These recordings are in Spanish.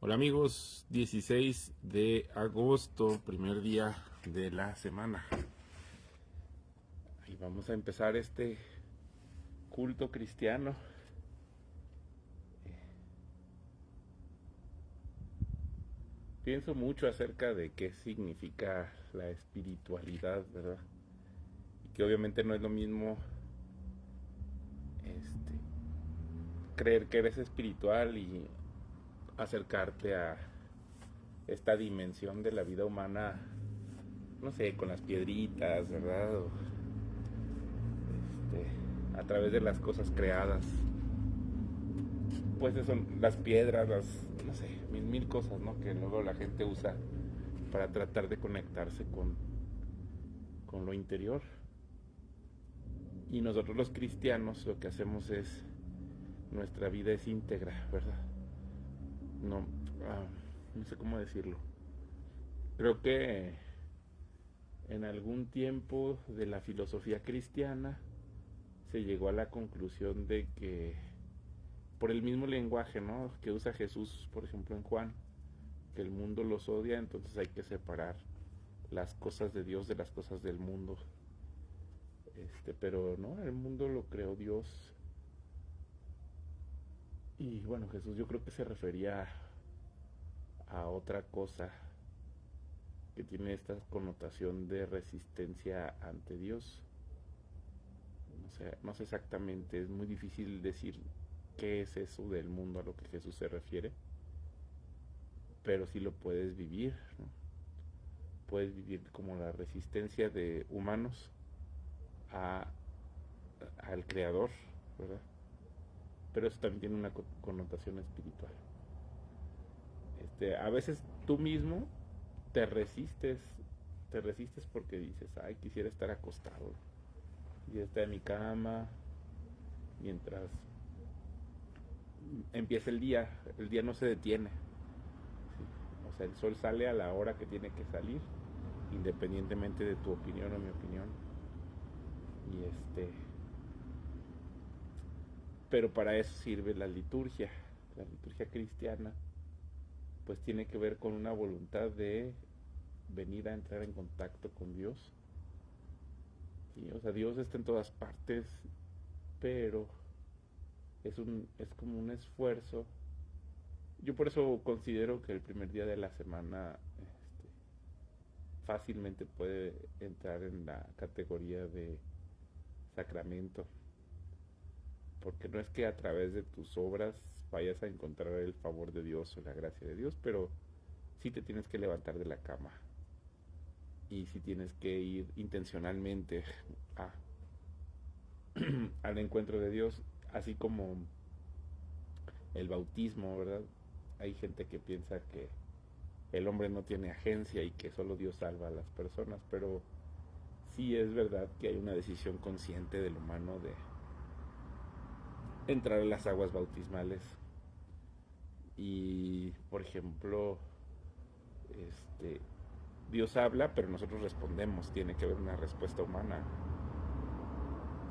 Hola amigos, 16 de agosto, primer día de la semana. Y vamos a empezar este culto cristiano. Pienso mucho acerca de qué significa la espiritualidad, ¿verdad? Y que obviamente no es lo mismo creer que eres espiritual y acercarte a esta dimensión de la vida humana, no sé, con las piedritas, ¿verdad? A través de las cosas creadas. Pues son las piedras, no sé, mil cosas, ¿no? Que luego la gente usa para tratar de conectarse con lo interior. Y nosotros los cristianos lo que hacemos es, nuestra vida es íntegra, ¿verdad? No, no sé cómo decirlo. Creo que en algún tiempo de la filosofía cristiana se llegó a la conclusión de que por el mismo lenguaje, ¿no?, que usa Jesús, por ejemplo, en Juan, que el mundo los odia, entonces hay que separar las cosas de Dios de las cosas del mundo. Pero no, el mundo lo creó Dios. Y bueno, Jesús yo creo que se refería a otra cosa que tiene esta connotación de resistencia ante Dios. No sé exactamente, es muy difícil decir qué es eso del mundo a lo que Jesús se refiere, pero sí lo puedes vivir, ¿no? Puedes vivir como la resistencia de humanos a, al Creador, ¿verdad? Pero eso también tiene una connotación espiritual. A veces tú mismo te resistes, te resistes porque dices, ay, quisiera estar acostado, quisiera estar en mi cama, mientras empieza el día no se detiene, ¿sí? O sea, el sol sale a la hora que tiene que salir, independientemente de tu opinión o mi opinión. Y pero para eso sirve la liturgia cristiana, pues tiene que ver con una voluntad de venir a entrar en contacto con Dios. ¿Sí? O sea, Dios está en todas partes, pero es como un esfuerzo. Yo por eso considero que el primer día de la semana fácilmente puede entrar en la categoría de sacramento, porque no es que a través de tus obras vayas a encontrar el favor de Dios o la gracia de Dios, pero sí te tienes que levantar de la cama y sí tienes que ir intencionalmente a, al encuentro de Dios, así como el bautismo, ¿verdad? Hay gente que piensa que el hombre no tiene agencia y que solo Dios salva a las personas, pero sí es verdad que hay una decisión consciente del humano de entrar a las aguas bautismales. Y, por ejemplo, este, Dios habla, pero nosotros respondemos. Tiene que haber una respuesta humana.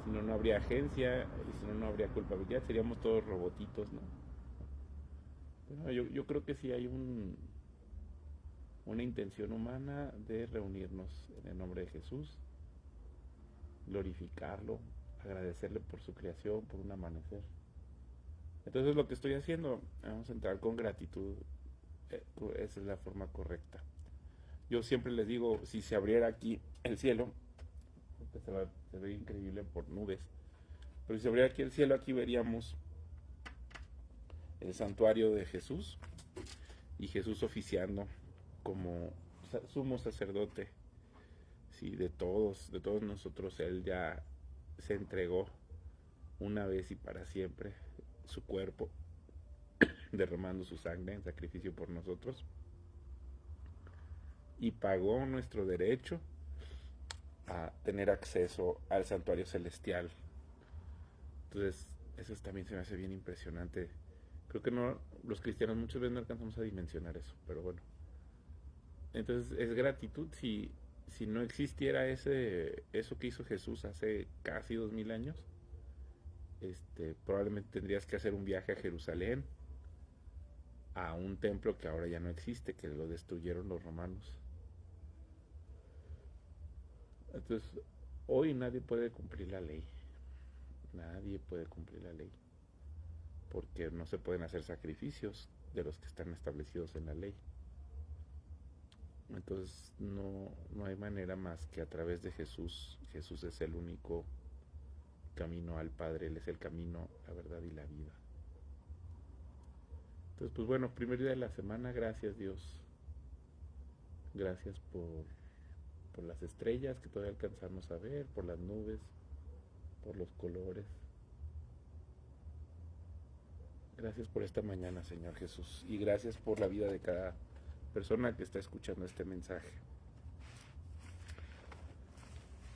Si no, no habría agencia, y si no, no habría culpabilidad. Seríamos todos robotitos, ¿no? Pero yo creo que sí hay una intención humana de reunirnos en el nombre de Jesús, glorificarlo, agradecerle por su creación, por un amanecer. Entonces lo que estoy haciendo, vamos a entrar con gratitud. Esa es la forma correcta. Yo siempre les digo, si se abriera aquí el cielo, se ve increíble por nubes, pero si se abriera aquí el cielo, aquí veríamos el santuario de Jesús y Jesús oficiando como sumo sacerdote, sí, de todos nosotros. Él ya se entregó una vez y para siempre su cuerpo, derramando su sangre en sacrificio por nosotros, y pagó nuestro derecho a tener acceso al santuario celestial. Entonces, eso también se me hace bien impresionante. Creo que no, los cristianos muchas veces no alcanzamos a dimensionar eso, pero bueno. Entonces, es gratitud. Si no existiera eso que hizo Jesús hace casi 2000 años, probablemente tendrías que hacer un viaje a Jerusalén a un templo que ahora ya no existe, que lo destruyeron los romanos. Entonces, hoy nadie puede cumplir la ley. Nadie puede cumplir la ley. Porque no se pueden hacer sacrificios de los que están establecidos en la ley. Entonces, no hay manera más que a través de Jesús. Jesús es el único camino al Padre. Él es el camino, la verdad y la vida. Entonces, pues bueno, primer día de la semana, gracias Dios. Gracias por las estrellas que todavía alcanzamos a ver, por las nubes, por los colores. Gracias por esta mañana, Señor Jesús. Y gracias por la vida de cada persona que está escuchando este mensaje.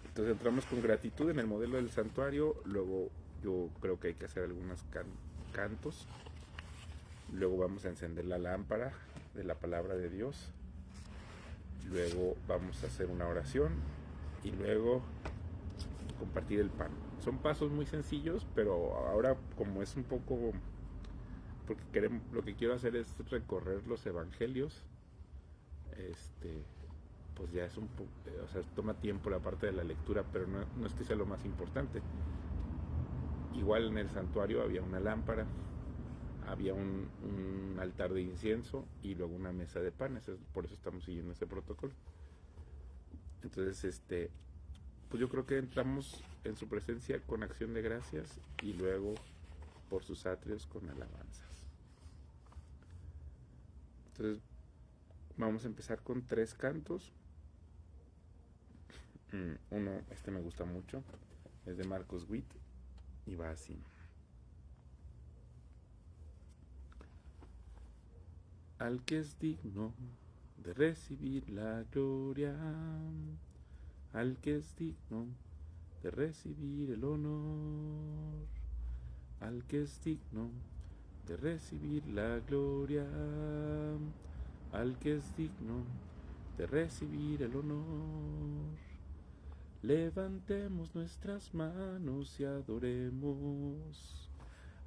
Entonces entramos con gratitud en el modelo del santuario. Luego yo creo que hay que hacer algunos cantos. Luego vamos a encender la lámpara de la palabra de Dios. Luego vamos a hacer una oración. Y luego compartir el pan. Son pasos muy sencillos, pero ahora como es un poco... Porque lo que quiero hacer es recorrer los evangelios. Pues ya es un poco... O sea, toma tiempo la parte de la lectura, pero no es que sea lo más importante. Igual en el santuario había una lámpara, había un altar de incienso y luego una mesa de panes. Por eso estamos siguiendo ese protocolo. Entonces, pues yo creo que entramos en su presencia con acción de gracias y luego por sus atrios con alabanzas. Entonces vamos a empezar con 3 cantos. Uno, me gusta mucho, es de Marcos Witt y va así. Al que es digno de recibir la gloria, al que es digno de recibir el honor, al que es digno de recibir la gloria, al que es digno de recibir el honor. Levantemos nuestras manos y adoremos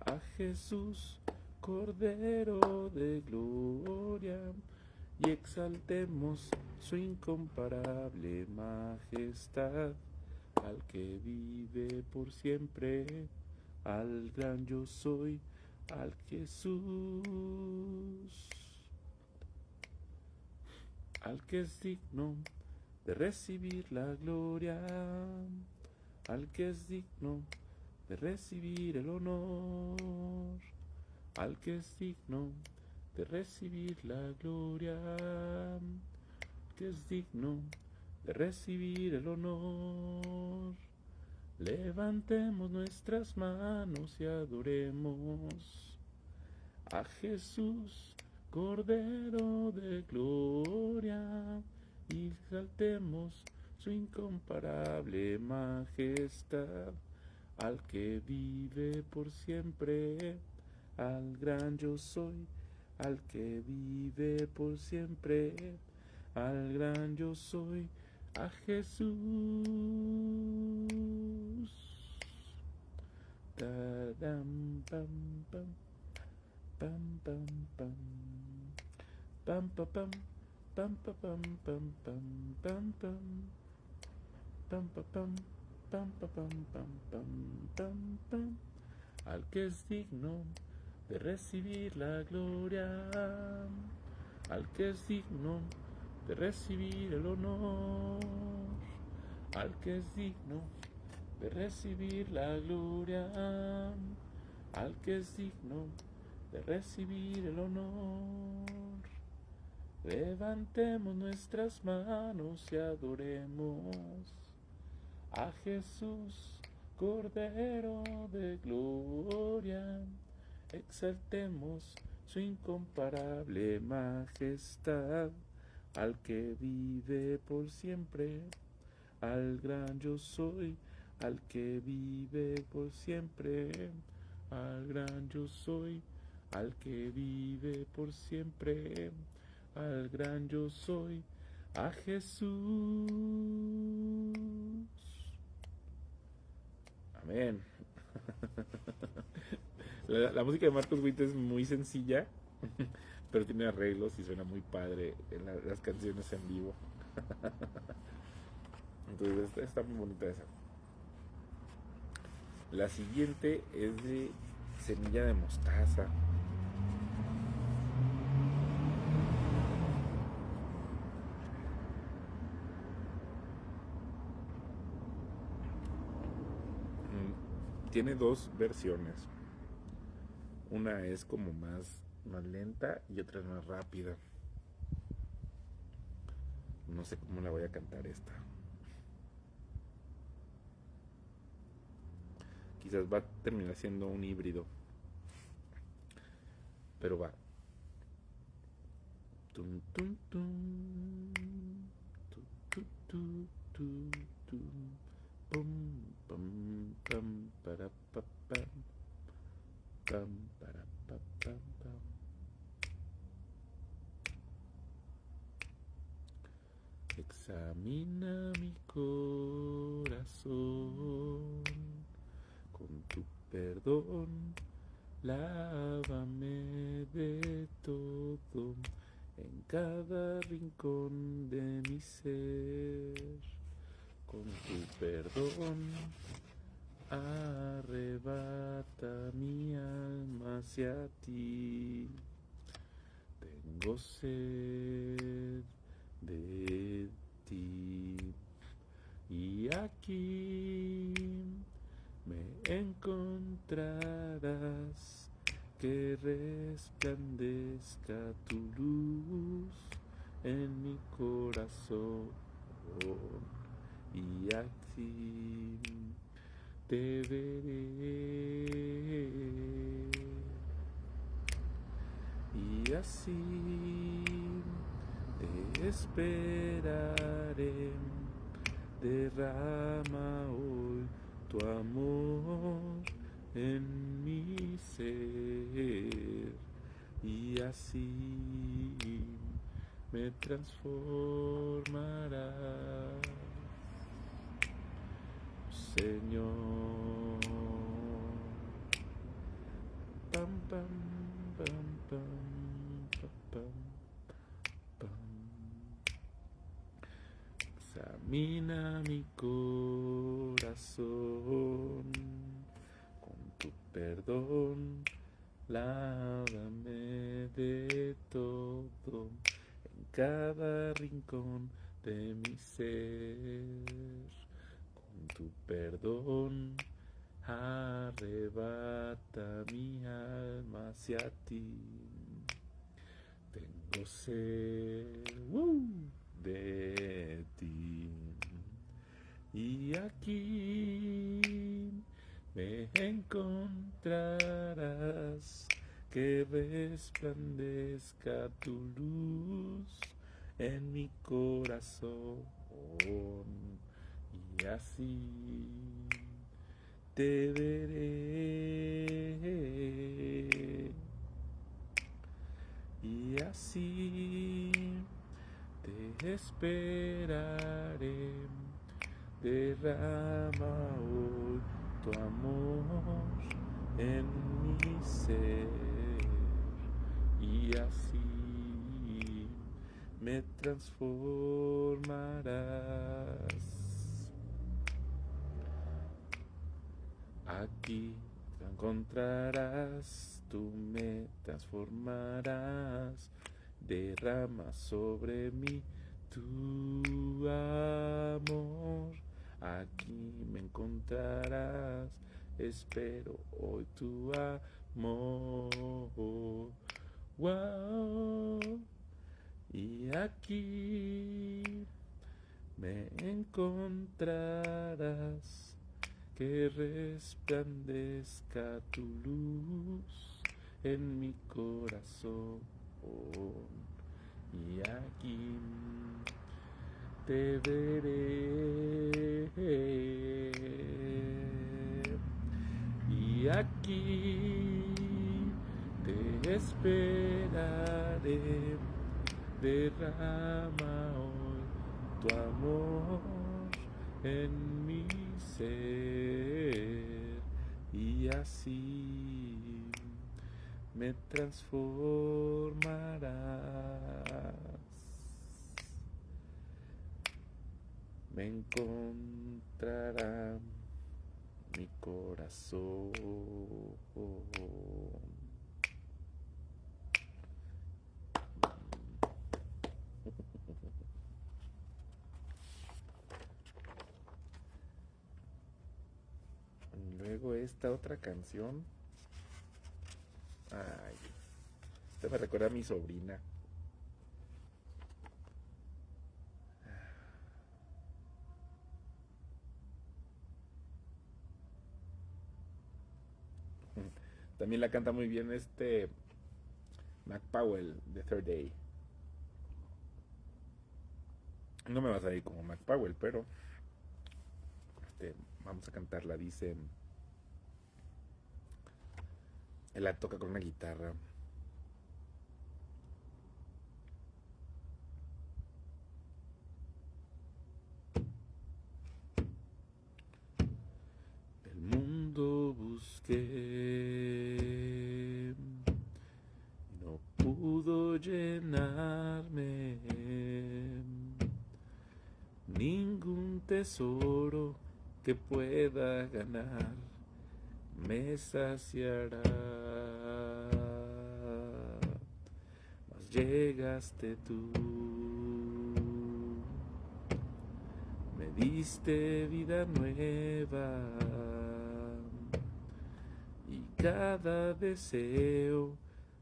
a Jesús, Cordero de gloria, y exaltemos su incomparable majestad, al que vive por siempre, al gran yo soy, al Jesús, al que es digno de recibir la gloria, al que es digno de recibir el honor, al que es digno de recibir la gloria, al que es digno de recibir el honor. Levantemos nuestras manos y adoremos a Jesús, Cordero de gloria, y exaltemos su incomparable majestad, al que vive por siempre, al gran yo soy, al que vive por siempre, al gran yo soy, a Jesús. Ta-dam, pam, pam, pam, pam, pam, pam, pam, pam. Pam pam pam pam pam pam pam pam pam pam pam pam pam pam, al que es digno de recibir la gloria, al que es digno de recibir el honor, al que es digno de recibir la gloria, al que es digno de recibir el honor. Levantemos nuestras manos y adoremos a Jesús, Cordero de gloria, exaltemos su incomparable majestad, al que vive por siempre, al gran yo soy, al que vive por siempre, al gran yo soy, al que vive por siempre, al gran yo soy, a Jesús. Amén. La música de Marcos Witt es muy sencilla, pero tiene arreglos y suena muy padre en las canciones en vivo. Entonces está muy bonita esa. La siguiente es de semilla de mostaza. Tiene dos versiones. Una es como más lenta y otra es más rápida. No sé cómo la voy a cantar esta. Quizás va a terminar siendo un híbrido. Pero va. Tum, tum, tum. Tu, tu, tu, tu, tu. Pum, pum, pam, para, pa, pam. Pam, para, pa, pam, pam. Examina mi corazón con tu perdón, lávame de todo, en cada rincón de mi ser. Con tu perdón, arrebata mi alma hacia ti. Tengo sed de ti, y aquí me encontrarás, que resplandezca tu luz en mi corazón, y así te veré, y así te esperaré. Derrama hoy tu amor en mi ser, y así me transformarás, Señor. Pam, pam, pam, pam, pam, pam, pam. Examina mi corazón con tu perdón, lávame de todo, en cada rincón de mi ser. Con tu perdón, arrebata mi alma hacia ti. Tengo sed de ti, y aquí me encontrarás, que resplandezca tu luz en mi corazón, y así te veré, y así te esperaré. Derrama hoy tu amor en mi ser, y así me transformarás. Aquí te encontrarás, tú me transformarás. Derrama sobre mí tu amor. Aquí me encontrarás, espero hoy tu amor. Wow. Y aquí me encontrarás, que resplandezca tu luz en mi corazón, y aquí te veré, y aquí te esperaré. Derrama hoy tu amor en mi ser, y así me transformarás, me encontrará mi corazón. Luego esta otra canción. Ay, esta me recuerda a mi sobrina. También la canta muy bien Mac Powell de Third Day. No me va a salir como Mac Powell, pero vamos a cantarla. Dice, él la toca con una guitarra. El mundo busqué, no pudo llenarme. Ningún tesoro que pueda ganar me saciará. Mas llegaste tú, me diste vida nueva, y cada deseo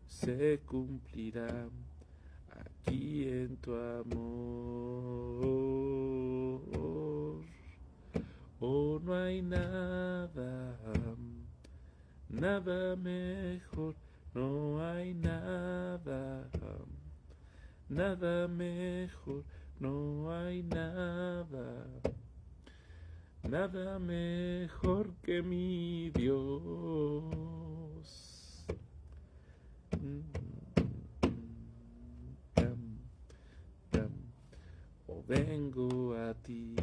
se cumplirá aquí en tu amor. Oh, no hay nada, nada mejor, no hay nada, nada mejor, no hay nada, nada mejor que mi Dios. Oh, vengo a ti,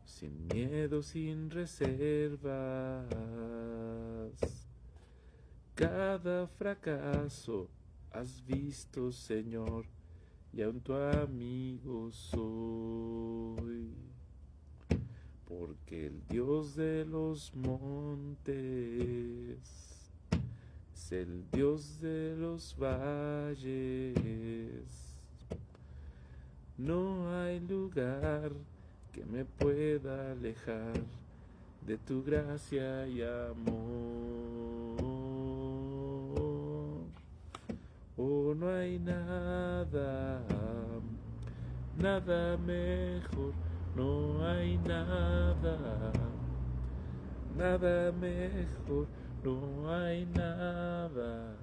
sin miedo, sin reservas. Cada fracaso has visto, Señor, y aún tu amigo soy. Porque el Dios de los montes es el Dios de los valles. No hay lugar que me pueda alejar de tu gracia y amor. Oh, no hay nada, nada mejor, no hay nada, nada mejor, no hay nada,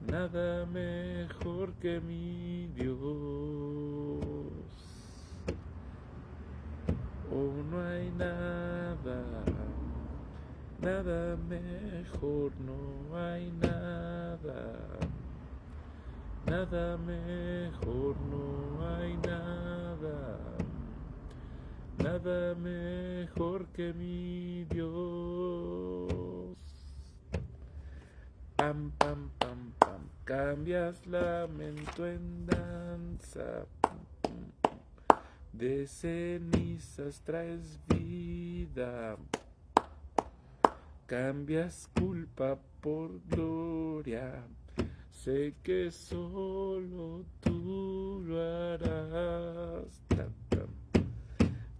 nada mejor que mi Dios. Oh, no hay nada, nada mejor, no hay nada, nada mejor, no hay nada, nada mejor que mi Dios. Pam, pam, pam, pam, cambias lamento en danza, de cenizas traes vida, cambias culpa por gloria, sé que solo tú lo harás.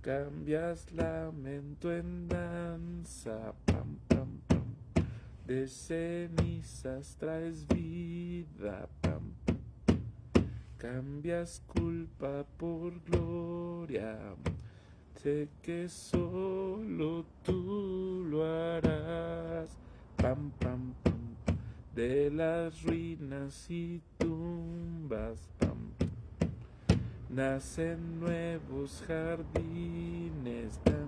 Cambias lamento en danza, pam, pam, pam, de cenizas traes vida, pam, cambias culpa por gloria, sé que solo tú lo harás. Pam, pam, pam, de las ruinas y tumbas, pam, nacen nuevos jardines, pam,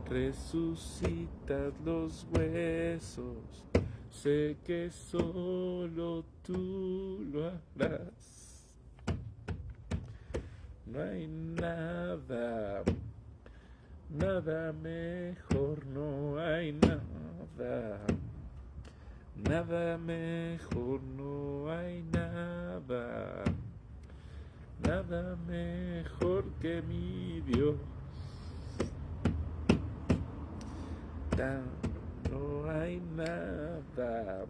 resucitas los huesos, sé que solo tú lo harás. No hay nada, Nada mejor, no hay nada. Nada mejor, no hay nada. Nada mejor que mi Dios. No hay nada.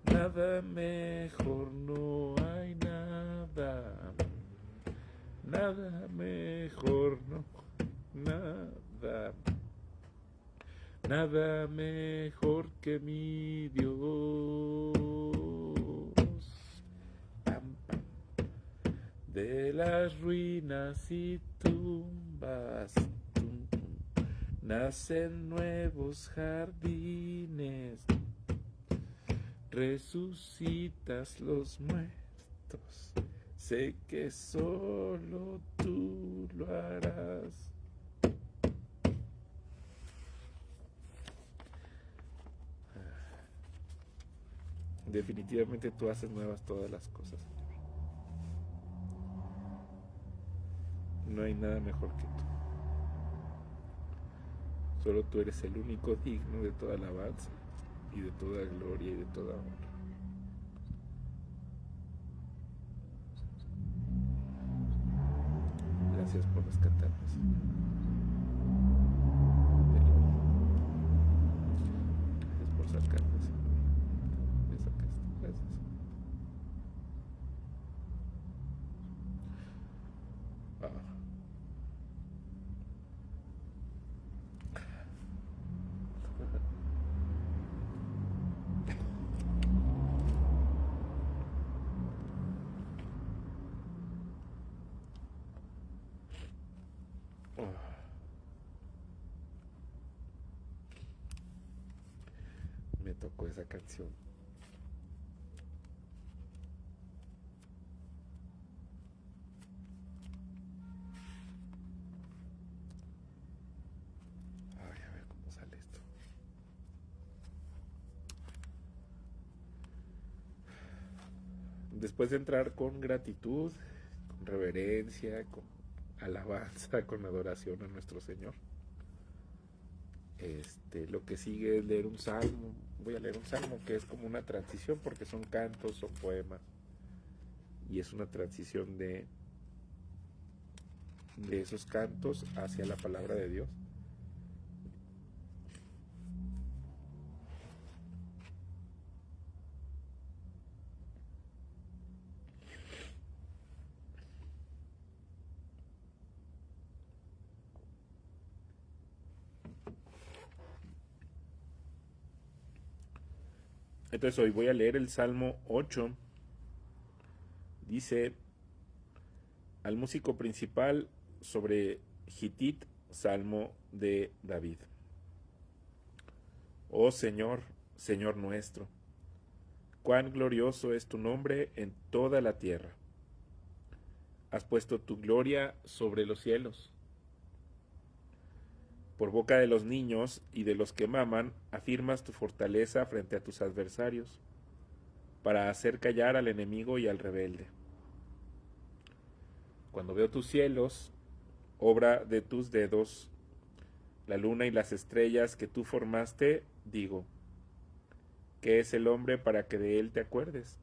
Nada mejor, no hay nada. Nada mejor, no. Nada. Nada mejor que mi Dios. Pam, pam. De las ruinas y tumbas nacen nuevos jardines. Resucitas los muertos. Sé que solo tú lo harás. Definitivamente tú haces nuevas todas las cosas, Señor. No hay nada mejor que tú. Solo tú eres el único digno de toda alabanza y de toda gloria y de toda honra. Gracias por rescatarme, Señor. Gracias por sacarme, Señor. Me sacaste. Gracias. Me tocó esa canción. Ay, a ver cómo sale esto. Después de entrar con gratitud, con reverencia, con alabanza, con adoración a nuestro Señor, lo que sigue es leer un salmo. Voy a leer un salmo que es como una transición porque son cantos o poemas y es una transición de esos cantos hacia la palabra de Dios. Entonces hoy voy a leer el Salmo 8. Dice: al músico principal sobre Gitit, Salmo de David. Oh Señor, Señor nuestro, cuán glorioso es tu nombre en toda la tierra. Has puesto tu gloria sobre los cielos. Por boca de los niños y de los que maman, afirmas tu fortaleza frente a tus adversarios, para hacer callar al enemigo y al rebelde. Cuando veo tus cielos, obra de tus dedos, la luna y las estrellas que tú formaste, digo, ¿qué es el hombre para que de él te acuerdes?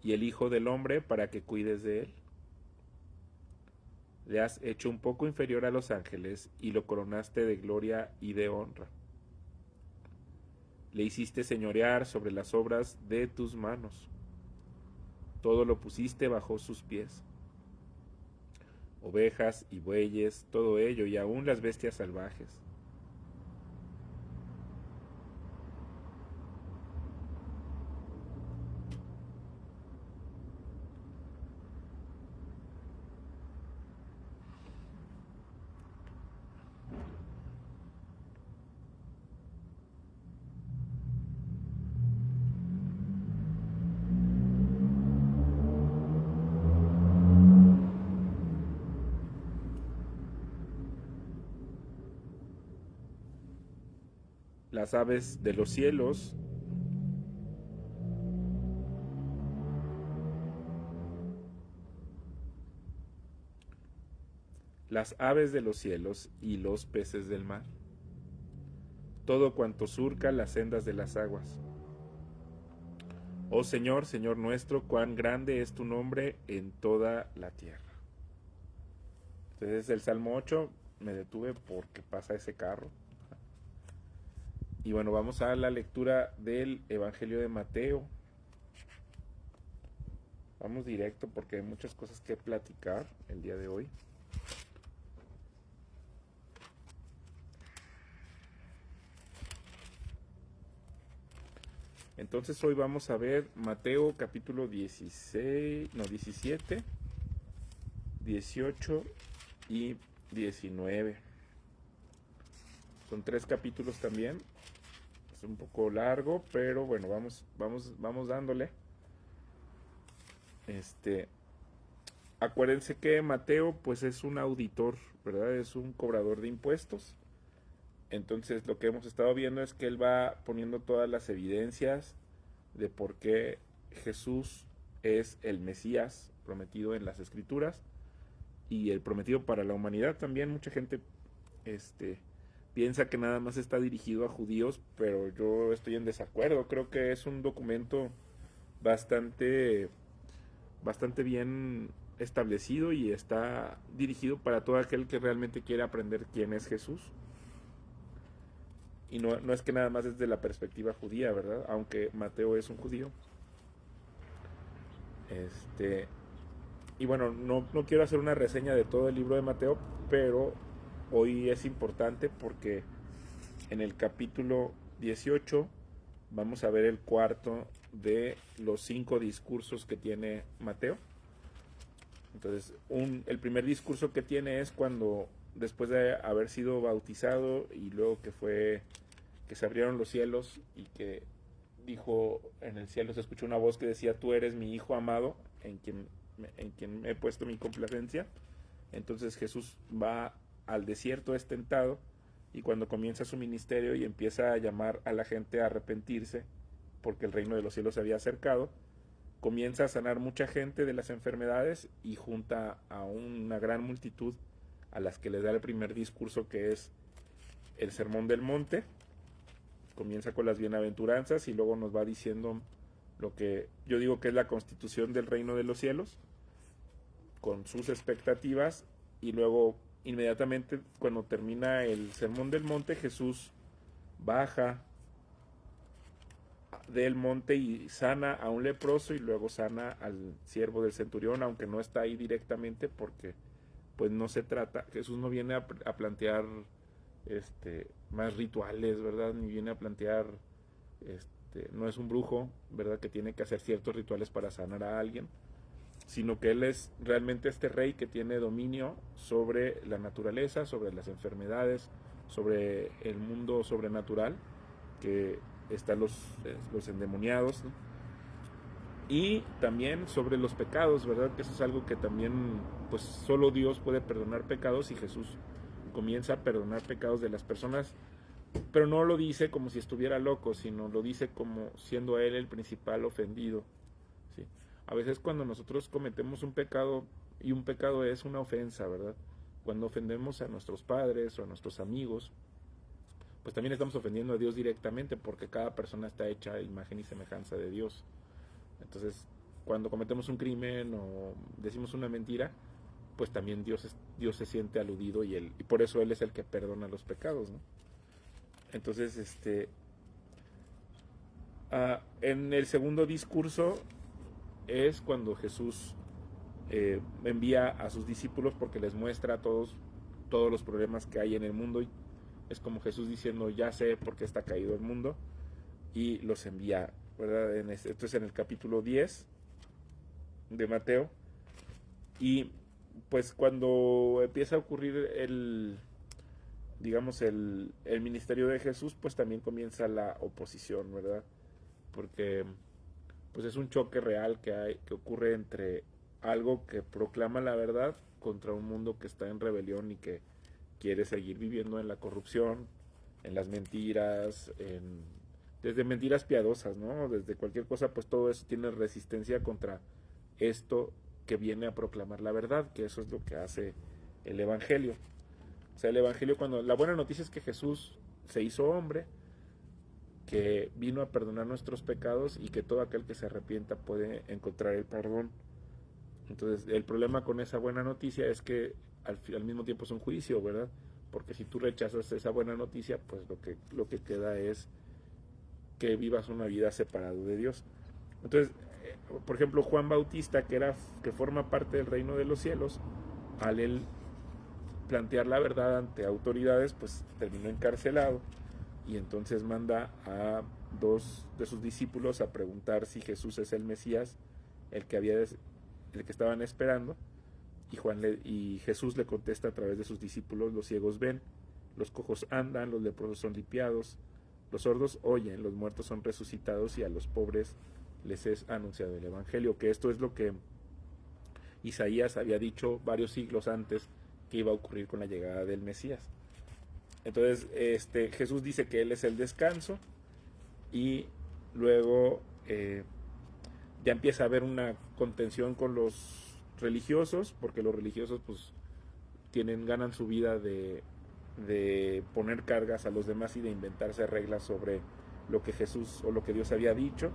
Y el hijo del hombre para que cuides de él. Le has hecho un poco inferior a los ángeles y lo coronaste de gloria y de honra. Le hiciste señorear sobre las obras de tus manos. Todo lo pusiste bajo sus pies. Ovejas y bueyes, todo ello, y aún las bestias salvajes. Las aves de los cielos, las aves de los cielos y los peces del mar, todo cuanto surca las sendas de las aguas. Oh Señor, Señor nuestro, cuán grande es tu nombre en toda la tierra. Entonces el Salmo 8, me detuve porque pasa ese carro. Y bueno, vamos a la lectura del Evangelio de Mateo. Vamos directo porque hay muchas cosas que platicar el día de hoy. Entonces hoy vamos a ver Mateo capítulo 17, 18 y 19. Son 3 capítulos también. Es un poco largo, pero bueno, vamos dándole. Acuérdense que Mateo pues es un auditor, ¿verdad? Es un cobrador de impuestos. Entonces lo que hemos estado viendo es que él va poniendo todas las evidencias de por qué Jesús es el Mesías prometido en las Escrituras y el prometido para la humanidad también. Mucha gente piensa que nada más está dirigido a judíos, pero yo estoy en desacuerdo. Creo que es un documento bastante bien establecido y está dirigido para todo aquel que realmente quiere aprender quién es Jesús. Y no es que nada más desde la perspectiva judía, ¿verdad? Aunque Mateo es un judío. Y bueno, no quiero hacer una reseña de todo el libro de Mateo, pero hoy es importante porque en el capítulo 18 vamos a ver el cuarto de los 5 discursos que tiene Mateo. Entonces, el primer discurso que tiene es cuando, después de haber sido bautizado y luego que se abrieron los cielos y que dijo, en el cielo se escuchó una voz que decía: tú eres mi hijo amado, en quien me he puesto mi complacencia. Entonces Jesús va al desierto, es tentado, y cuando comienza su ministerio y empieza a llamar a la gente a arrepentirse porque el reino de los cielos se había acercado, comienza a sanar mucha gente de las enfermedades y junta a una gran multitud a las que le da el primer discurso, que es el Sermón del Monte. Comienza con las bienaventuranzas y luego nos va diciendo lo que yo digo que es la constitución del reino de los cielos, con sus expectativas, y luego inmediatamente cuando termina el Sermón del Monte, Jesús baja del monte y sana a un leproso y luego sana al siervo del centurión, aunque no está ahí directamente porque pues no se trata, Jesús no viene a plantear más rituales, ¿verdad? Ni viene a plantear, no es un brujo, ¿verdad? Que tiene que hacer ciertos rituales para sanar a alguien, sino que él es realmente este rey que tiene dominio sobre la naturaleza, sobre las enfermedades, sobre el mundo sobrenatural, que están los endemoniados, ¿no? Y también sobre los pecados, ¿verdad? Que eso es algo que también, pues solo Dios puede perdonar pecados, y Jesús comienza a perdonar pecados de las personas, pero no lo dice como si estuviera loco, sino lo dice como siendo él el principal ofendido, ¿sí? A veces cuando nosotros cometemos un pecado, y un pecado es una ofensa, ¿verdad? Cuando ofendemos a nuestros padres o a nuestros amigos, pues también estamos ofendiendo a Dios directamente, porque cada persona está hecha a imagen y semejanza de Dios. Entonces, cuando cometemos un crimen o decimos una mentira, pues también Dios se siente aludido, y por eso Él es el que perdona los pecados, ¿no? Entonces, en el segundo discurso es cuando Jesús envía a sus discípulos porque les muestra a todos los problemas que hay en el mundo, y es como Jesús diciendo: ya sé por qué está caído el mundo, y los envía, ¿verdad? Esto es en el capítulo 10 de Mateo. Y pues cuando empieza a ocurrir el ministerio de Jesús, pues también comienza la oposición, ¿verdad? Porque pues es un choque real que ocurre entre algo que proclama la verdad contra un mundo que está en rebelión y que quiere seguir viviendo en la corrupción, en las mentiras, desde mentiras piadosas, ¿no? Desde cualquier cosa, pues todo eso tiene resistencia contra esto que viene a proclamar la verdad, que eso es lo que hace el Evangelio. O sea, el Evangelio, cuando la buena noticia es que Jesús se hizo hombre, que vino a perdonar nuestros pecados y que todo aquel que se arrepienta puede encontrar el perdón. Entonces, el problema con esa buena noticia es que al mismo tiempo es un juicio, ¿verdad? Porque si tú rechazas esa buena noticia, pues lo que queda es que vivas una vida separado de Dios. Entonces, por ejemplo, Juan Bautista, que forma parte del reino de los cielos, al él plantear la verdad ante autoridades, pues terminó encarcelado, y entonces manda a dos de sus discípulos a preguntar si Jesús es el Mesías, el que estaban esperando, y Jesús le contesta a través de sus discípulos: los ciegos ven, los cojos andan, los leprosos son limpiados, los sordos oyen, los muertos son resucitados, y a los pobres les es anunciado el Evangelio. Que esto es lo que Isaías había dicho varios siglos antes que iba a ocurrir con la llegada del Mesías. Entonces, Jesús dice que Él es el descanso, y luego ya empieza a haber una contención con los religiosos, porque los religiosos pues ganan su vida de poner cargas a los demás y de inventarse reglas sobre lo que Jesús o lo que Dios había dicho,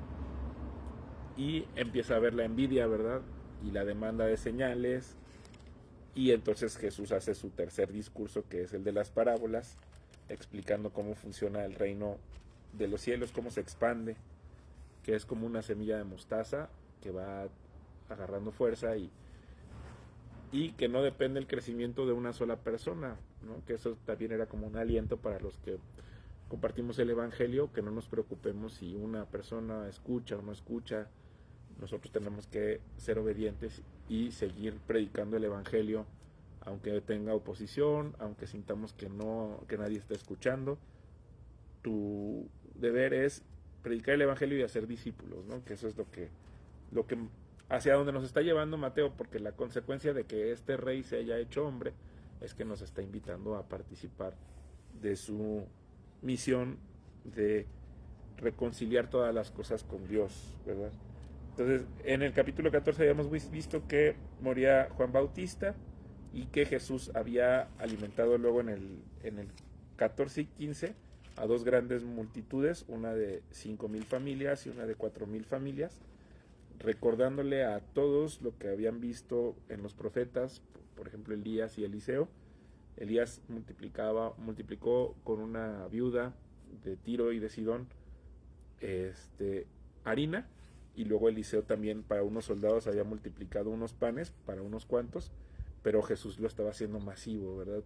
y empieza a haber la envidia, ¿verdad? Y la demanda de señales, y entonces Jesús hace su tercer discurso, que es el de las parábolas, explicando cómo funciona el reino de los cielos, cómo se expande, que es como una semilla de mostaza que va agarrando fuerza, y que no depende el crecimiento de una sola persona, ¿no? Que eso también era como un aliento para los que compartimos el Evangelio, que no nos preocupemos si una persona escucha o no escucha. Nosotros tenemos que ser obedientes y seguir predicando el Evangelio, aunque tenga oposición, aunque sintamos que nadie está escuchando. Tu deber es predicar el Evangelio y hacer discípulos, ¿no? Que eso es lo que hacia donde nos está llevando Mateo, porque la consecuencia de que este rey se haya hecho hombre es que nos está invitando a participar de su misión de reconciliar todas las cosas con Dios, ¿verdad? Entonces, en el capítulo 14 habíamos visto que moría Juan Bautista, y que Jesús había alimentado luego en el 14 y 15 a dos grandes multitudes, una de 5,000 familias y una de 4,000 familias, recordándole a todos lo que habían visto en los profetas, por ejemplo Elías y Eliseo. Elías multiplicó con una viuda de Tiro y de Sidón harina, y luego Eliseo también para unos soldados había multiplicado unos panes para unos cuantos, pero Jesús lo estaba haciendo masivo, ¿verdad?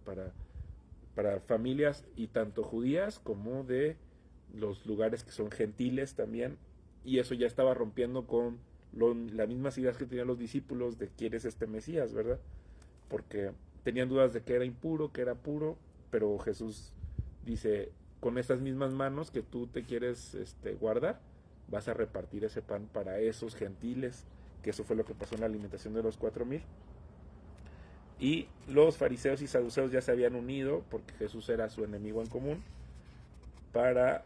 Para familias, y tanto judías como de los lugares que son gentiles también, y eso ya estaba rompiendo con las mismas ideas que tenían los discípulos de quién es este Mesías, ¿verdad? Porque tenían dudas de que era impuro, que era puro, pero Jesús dice: con estas mismas manos que tú te quieres guardar, vas a repartir ese pan para esos gentiles, que eso fue lo que pasó en la alimentación de los 4,000. Y los fariseos y saduceos ya se habían unido, porque Jesús era su enemigo en común, para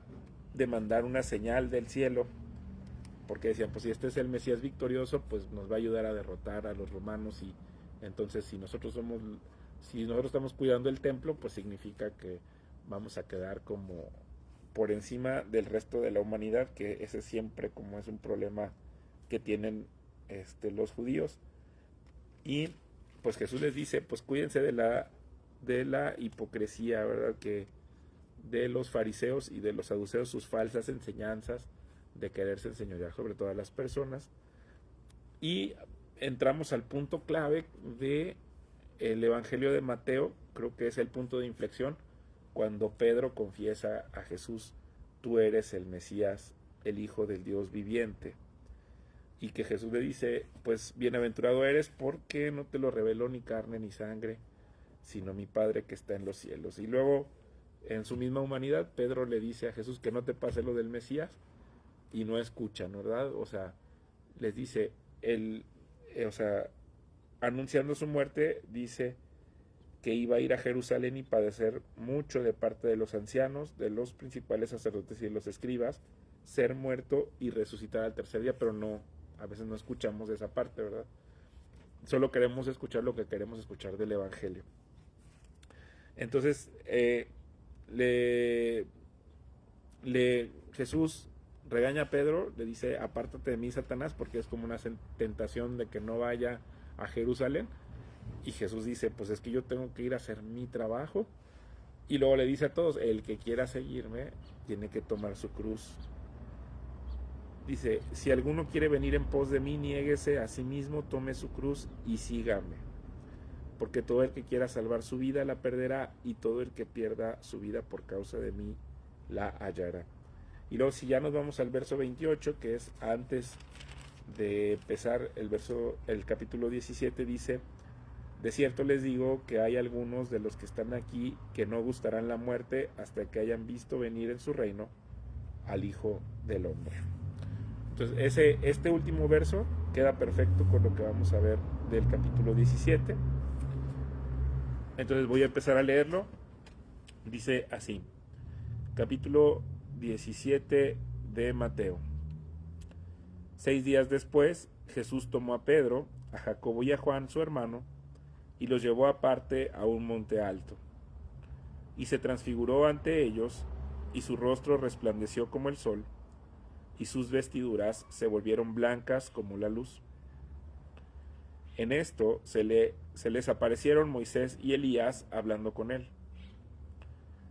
demandar una señal del cielo, porque decían: pues si este es el Mesías victorioso, pues nos va a ayudar a derrotar a los romanos, y entonces si nosotros estamos cuidando el templo, pues significa que vamos a quedar como por encima del resto de la humanidad, que ese siempre como es un problema que tienen los judíos. Y pues Jesús les dice: pues cuídense de la hipocresía, ¿verdad? Que de los fariseos y de los saduceos, sus falsas enseñanzas de quererse enseñorear sobre todas las personas. Y entramos al punto clave de el Evangelio de Mateo, creo que es el punto de inflexión, cuando Pedro confiesa a Jesús: tú eres el Mesías, el Hijo del Dios viviente. Y que Jesús le dice: pues bienaventurado eres, porque no te lo reveló ni carne ni sangre, sino mi Padre que está en los cielos. Y luego, en su misma humanidad, Pedro le dice a Jesús que no te pase lo del Mesías, y no escuchan, ¿verdad? O sea, les dice, anunciando su muerte, dice que iba a ir a Jerusalén y padecer mucho de parte de los ancianos, de los principales sacerdotes y de los escribas, ser muerto y resucitar al tercer día, pero a veces no escuchamos esa parte, ¿verdad? Solo queremos escuchar lo que queremos escuchar del Evangelio. Entonces, le, Jesús regaña a Pedro, le dice, apártate de mí, Satanás, porque es como una tentación de que no vaya a Jerusalén. Y Jesús dice, pues es que yo tengo que ir a hacer mi trabajo. Y luego le dice a todos, el que quiera seguirme tiene que tomar su cruz. Dice, si alguno quiere venir en pos de mí, niéguese a sí mismo, tome su cruz y sígame. Porque todo el que quiera salvar su vida la perderá, y todo el que pierda su vida por causa de mí la hallará. Y luego si ya nos vamos al verso 28, que es antes de empezar el capítulo 17, dice, de cierto les digo que hay algunos de los que están aquí que no gustarán la muerte hasta que hayan visto venir en su reino al Hijo del Hombre. Entonces este último verso queda perfecto con lo que vamos a ver del capítulo 17. Entonces voy a empezar a leerlo. Dice así, capítulo 17 de Mateo. 6 días después, Jesús tomó a Pedro, a Jacobo y a Juan, su hermano, y los llevó aparte a un monte alto. Y se transfiguró ante ellos, y su rostro resplandeció como el sol, y sus vestiduras se volvieron blancas como la luz. En esto se les aparecieron Moisés y Elías hablando con él.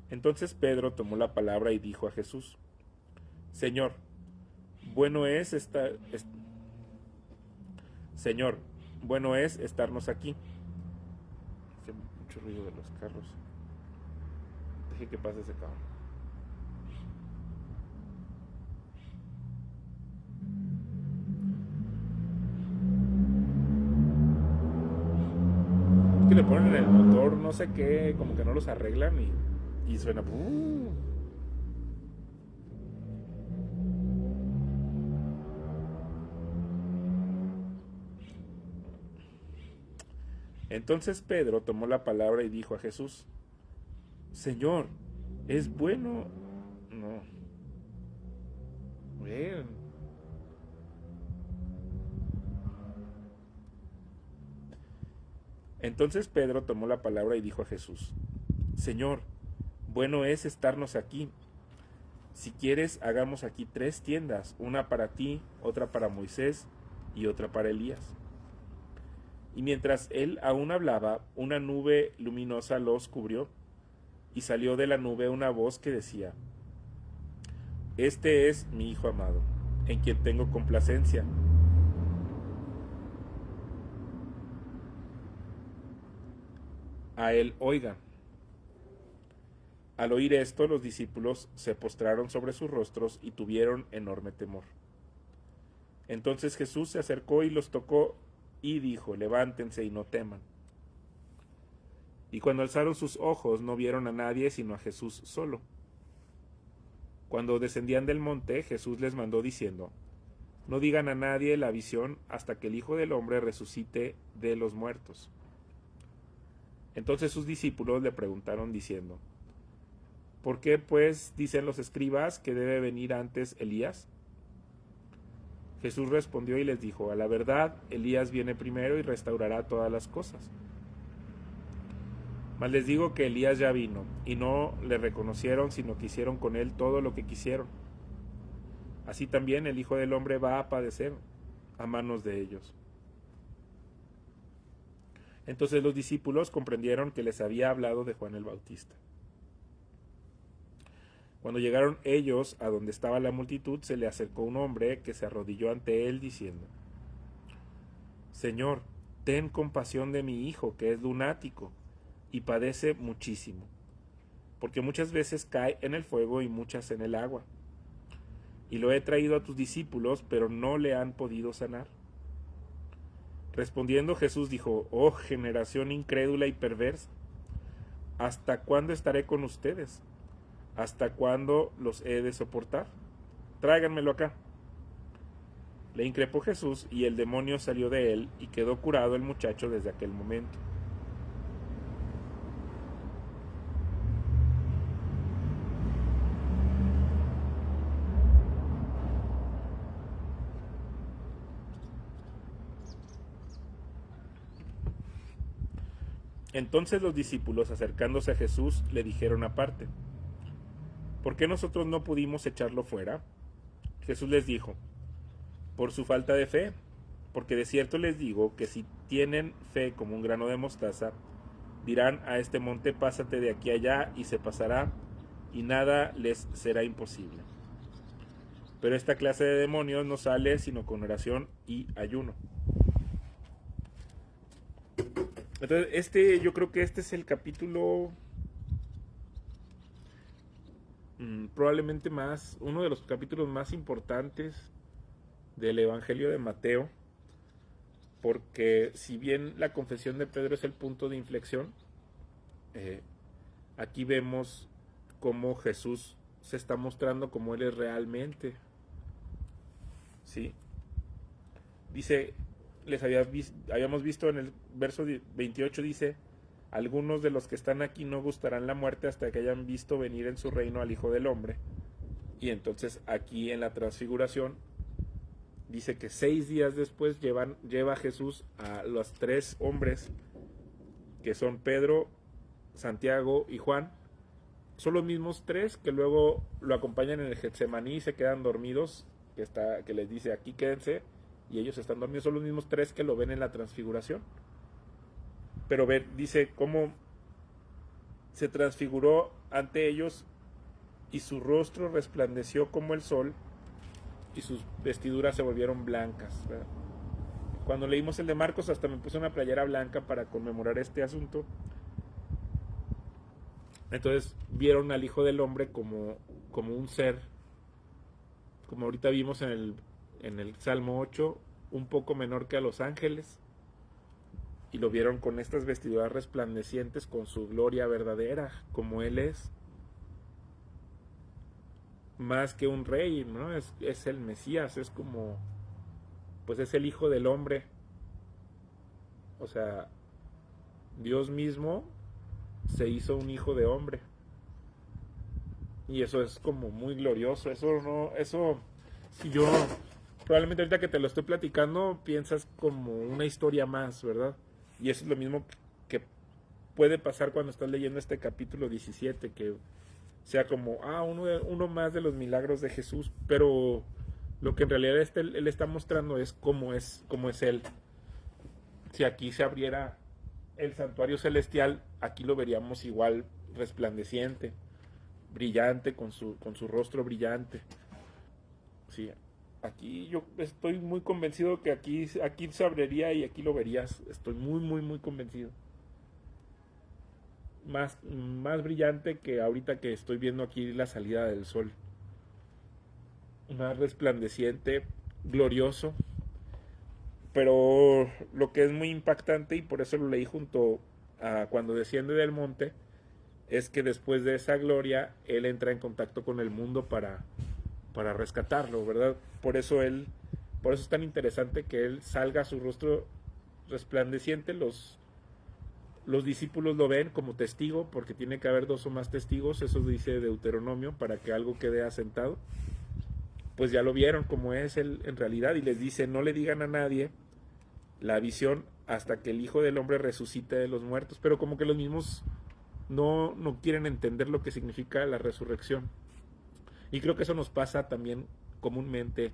Entonces Pedro tomó la palabra y dijo a Jesús, Señor, bueno es estarnos aquí. Hace mucho ruido de los carros. Deje que pase ese carro. Es que le ponen en el motor no sé qué, como que no los arreglan y suena. Entonces Pedro tomó la palabra y dijo a Jesús, Señor, ¿es bueno? No. Bien. Entonces Pedro tomó la palabra y dijo a Jesús, Señor, bueno es estarnos aquí. Si quieres, hagamos aquí 3 tiendas, una para ti, otra para Moisés y otra para Elías. Y mientras él aún hablaba, una nube luminosa los cubrió, y salió de la nube una voz que decía, Este es mi Hijo amado, en quien tengo complacencia. A él oigan. Al oír esto, los discípulos se postraron sobre sus rostros y tuvieron enorme temor. Entonces Jesús se acercó y los tocó y dijo, levántense y no teman. Y cuando alzaron sus ojos no vieron a nadie sino a Jesús solo. Cuando descendían del monte, Jesús les mandó diciendo, no digan a nadie la visión hasta que el Hijo del Hombre resucite de los muertos. Entonces sus discípulos le preguntaron diciendo, ¿por qué pues dicen los escribas que debe venir antes Elías? Jesús respondió y les dijo, a la verdad, Elías viene primero y restaurará todas las cosas. Mas les digo que Elías ya vino, y no le reconocieron, sino que hicieron con él todo lo que quisieron. Así también el Hijo del Hombre va a padecer a manos de ellos. Entonces los discípulos comprendieron que les había hablado de Juan el Bautista. Cuando llegaron ellos a donde estaba la multitud, se le acercó un hombre que se arrodilló ante él diciendo, Señor, ten compasión de mi hijo, que es lunático y padece muchísimo, porque muchas veces cae en el fuego y muchas en el agua. Y lo he traído a tus discípulos, pero no le han podido sanar. Respondiendo Jesús dijo, oh generación incrédula y perversa, ¿hasta cuándo estaré con ustedes? ¿Hasta cuándo los he de soportar? Tráiganmelo acá. Le increpó Jesús y el demonio salió de él y quedó curado el muchacho desde aquel momento. Entonces los discípulos, acercándose a Jesús, le dijeron aparte: ¿por qué nosotros no pudimos echarlo fuera? Jesús les dijo: por su falta de fe, porque de cierto les digo que si tienen fe como un grano de mostaza, dirán a este monte: pásate de aquí allá, y se pasará, y nada les será imposible. Pero esta clase de demonios no sale sino con oración y ayuno. Entonces, yo creo que este es el capítulo probablemente uno de los capítulos más importantes del Evangelio de Mateo, porque si bien la confesión de Pedro es el punto de inflexión, aquí vemos cómo Jesús se está mostrando como Él es realmente. ¿Sí? Dice, habíamos visto en el verso 28, dice: algunos de los que están aquí no gustarán la muerte hasta que hayan visto venir en su reino al Hijo del Hombre. Y entonces aquí en la transfiguración dice que 6 días después lleva Jesús a los 3 hombres, que son Pedro, Santiago y Juan. Son los mismos 3 que luego lo acompañan en el Getsemaní y se quedan dormidos, que les dice: aquí quédense, y ellos están dormidos. Son los mismos 3 que lo ven en la transfiguración. Pero dice cómo se transfiguró ante ellos, y su rostro resplandeció como el sol, y sus vestiduras se volvieron blancas, ¿verdad? Cuando leímos el de Marcos, hasta me puse una playera blanca para conmemorar este asunto. Entonces vieron al Hijo del Hombre como un ser, como ahorita vimos en el Salmo 8, un poco menor que a los ángeles, y lo vieron con estas vestiduras resplandecientes, con su gloria verdadera, como Él es, más que un rey, ¿no? Es el Mesías, es como, pues es el Hijo del Hombre. O sea, Dios mismo se hizo un hijo de hombre, y eso es como muy glorioso. Si yo, probablemente ahorita que te lo estoy platicando, piensas como una historia más, ¿verdad? Y eso es lo mismo que puede pasar cuando estás leyendo este capítulo 17, que sea como, uno más de los milagros de Jesús, pero lo que en realidad él está mostrando es cómo es Él. Si aquí se abriera el santuario celestial, aquí lo veríamos igual resplandeciente, brillante, con su rostro brillante. Sí, aquí yo estoy muy convencido que aquí se abriría y aquí lo verías. Estoy muy, muy, muy convencido. Más brillante que ahorita que estoy viendo aquí la salida del sol. Más resplandeciente, glorioso. Pero lo que es muy impactante, y por eso lo leí junto a cuando desciende del monte, es que después de esa gloria, Él entra en contacto con el mundo para rescatarlo, ¿verdad? Por eso es tan interesante que Él salga a su rostro resplandeciente. Los discípulos lo ven como testigo, porque tiene que haber 2 o más testigos, eso dice Deuteronomio, para que algo quede asentado. Pues ya lo vieron como es Él en realidad, y les dice: no le digan a nadie la visión hasta que el Hijo del Hombre resucite de los muertos. Pero como que los mismos no quieren entender lo que significa la resurrección. Y creo que eso nos pasa también comúnmente,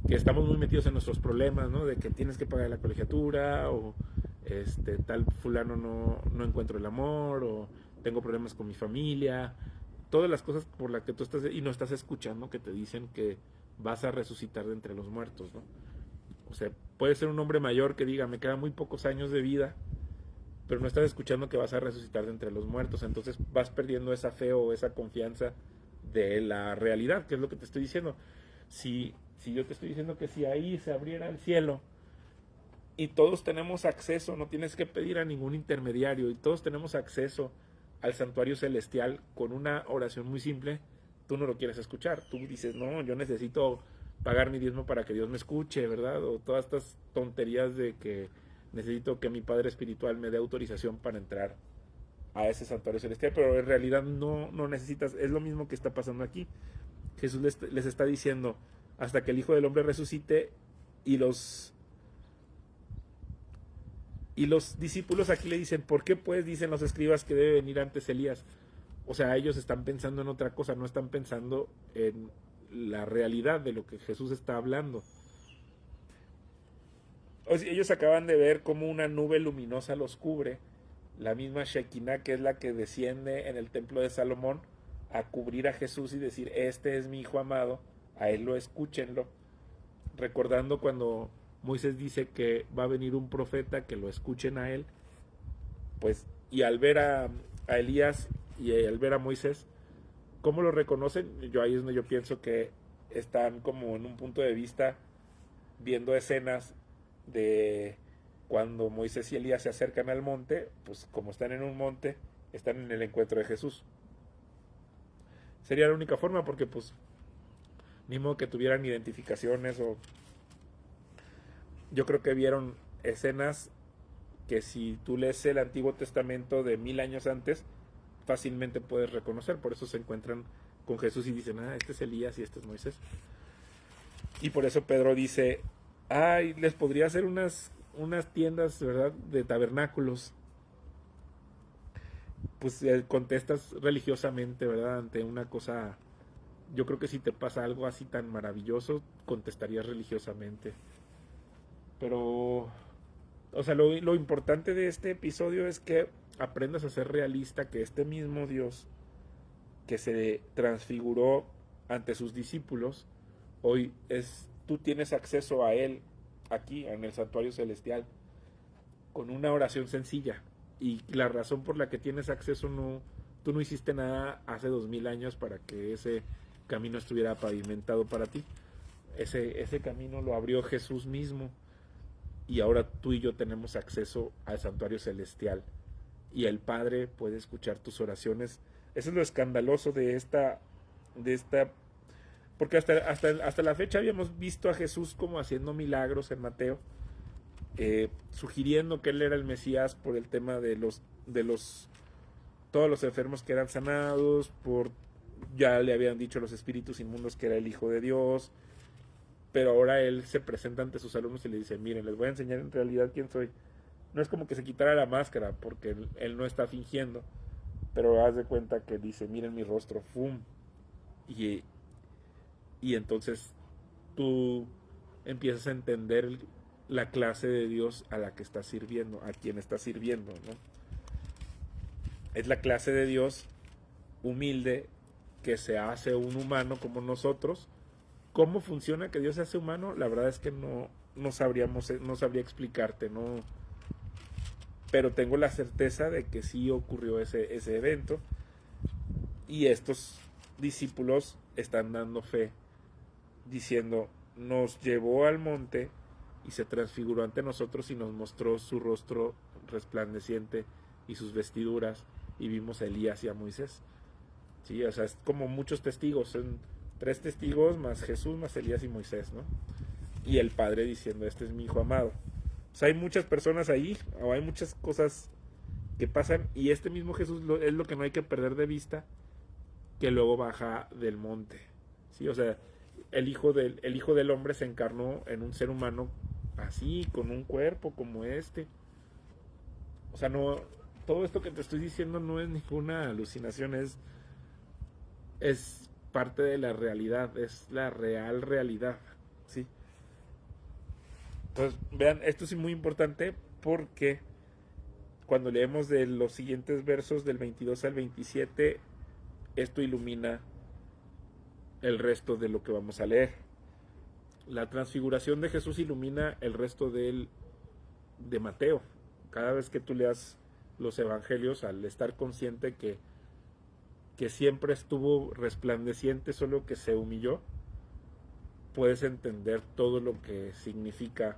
que estamos muy metidos en nuestros problemas, ¿no? De que tienes que pagar la colegiatura, o tal fulano no encuentro el amor, o tengo problemas con mi familia. Todas las cosas por las que tú estás y no estás escuchando, que te dicen que vas a resucitar de entre los muertos, ¿no? O sea, puede ser un hombre mayor que diga: me quedan muy pocos años de vida, pero no estás escuchando que vas a resucitar de entre los muertos. Entonces vas perdiendo esa fe o esa confianza de la realidad, que es lo que te estoy diciendo. Si yo te estoy diciendo que si ahí se abriera el cielo y todos tenemos acceso, no tienes que pedir a ningún intermediario, y todos tenemos acceso al santuario celestial con una oración muy simple, tú no lo quieres escuchar. Tú dices: no, yo necesito pagar mi diezmo para que Dios me escuche, ¿verdad? O todas estas tonterías de que necesito que mi Padre Espiritual me dé autorización para entrar a ese santuario celestial. Pero en realidad no necesitas. Es lo mismo que está pasando aquí. Jesús les está diciendo: hasta que el Hijo del Hombre resucite, y los Y los discípulos aquí le dicen, ¿por qué pues dicen los escribas que debe venir antes Elías? O sea, ellos están pensando en otra cosa, no están pensando en la realidad de lo que Jesús está hablando. O sea, ellos acaban de ver cómo una nube luminosa los cubre, la misma Shekinah, que es la que desciende en el templo de Salomón a cubrir a Jesús y decir, este es mi hijo amado, a él lo escúchenlo. Recordando cuando Moisés dice que va a venir un profeta, que lo escuchen a él, pues, y al ver a Elías y al ver a Moisés, ¿cómo lo reconocen? Yo ahí es donde yo pienso que están como en un punto de vista viendo escenas de cuando Moisés y Elías se acercan al monte, pues como están en un monte, están en el encuentro de Jesús. Sería la única forma, porque pues ni modo que tuvieran identificaciones, o yo creo que vieron escenas que si tú lees el Antiguo Testamento de 1000 años antes, fácilmente puedes reconocer. Por eso se encuentran con Jesús y dicen, este es Elías y este es Moisés. Y por eso Pedro dice, les podría hacer unas tiendas, ¿verdad?, de tabernáculos. Pues contestas religiosamente, ¿verdad?, ante una cosa. Yo creo que si te pasa algo así tan maravilloso, contestarías religiosamente. Pero, o sea, lo importante de este episodio es que aprendas a ser realista, que este mismo Dios que se transfiguró ante sus discípulos, hoy tú tienes acceso a Él aquí en el santuario celestial con una oración sencilla. Y la razón por la que tienes acceso, tú no hiciste nada hace 2000 años para que ese camino estuviera pavimentado para ti. Ese camino lo abrió Jesús mismo, y ahora tú y yo tenemos acceso al santuario celestial, y el Padre puede escuchar tus oraciones. Eso es lo escandaloso de esta porque hasta la fecha habíamos visto a Jesús como haciendo milagros en Mateo, sugiriendo que él era el Mesías por el tema de todos los enfermos que eran sanados, ya le habían dicho los espíritus inmundos que era el Hijo de Dios. Pero ahora él se presenta ante sus alumnos y le dice, miren, les voy a enseñar en realidad quién soy. No es como que se quitara la máscara, porque él no está fingiendo, pero haz de cuenta que dice, miren mi rostro, ¡fum! Y entonces tú empiezas a entender la clase de Dios a la que estás sirviendo, a quien estás sirviendo, ¿no? Es la clase de Dios humilde que se hace un humano como nosotros. ¿Cómo funciona que Dios se hace humano? La verdad es que no sabría explicarte, ¿no? Pero tengo la certeza de que sí ocurrió ese evento, y estos discípulos están dando fe, diciendo, nos llevó al monte y se transfiguró ante nosotros y nos mostró su rostro resplandeciente y sus vestiduras, y vimos a Elías y a Moisés. Sí, o sea, es como muchos testigos, son 3 testigos más Jesús, más Elías y Moisés, ¿no? Y el Padre diciendo, este es mi hijo amado. O sea, hay muchas personas ahí, o hay muchas cosas que pasan, y este mismo Jesús es lo que no hay que perder de vista, que luego baja del monte. Sí, o sea, el hijo del hombre se encarnó en un ser humano así, con un cuerpo como este. O sea, no, todo esto que te estoy diciendo no es ninguna alucinación, es parte de la realidad, es la real realidad, ¿sí? Entonces, vean, esto es muy importante, porque cuando leemos de los siguientes versos del 22 al 27, esto ilumina el resto de lo que vamos a leer. La transfiguración de Jesús ilumina el resto de Mateo. Cada vez que tú leas los evangelios, al estar consciente que siempre estuvo resplandeciente, solo que se humilló, puedes entender todo lo que significa.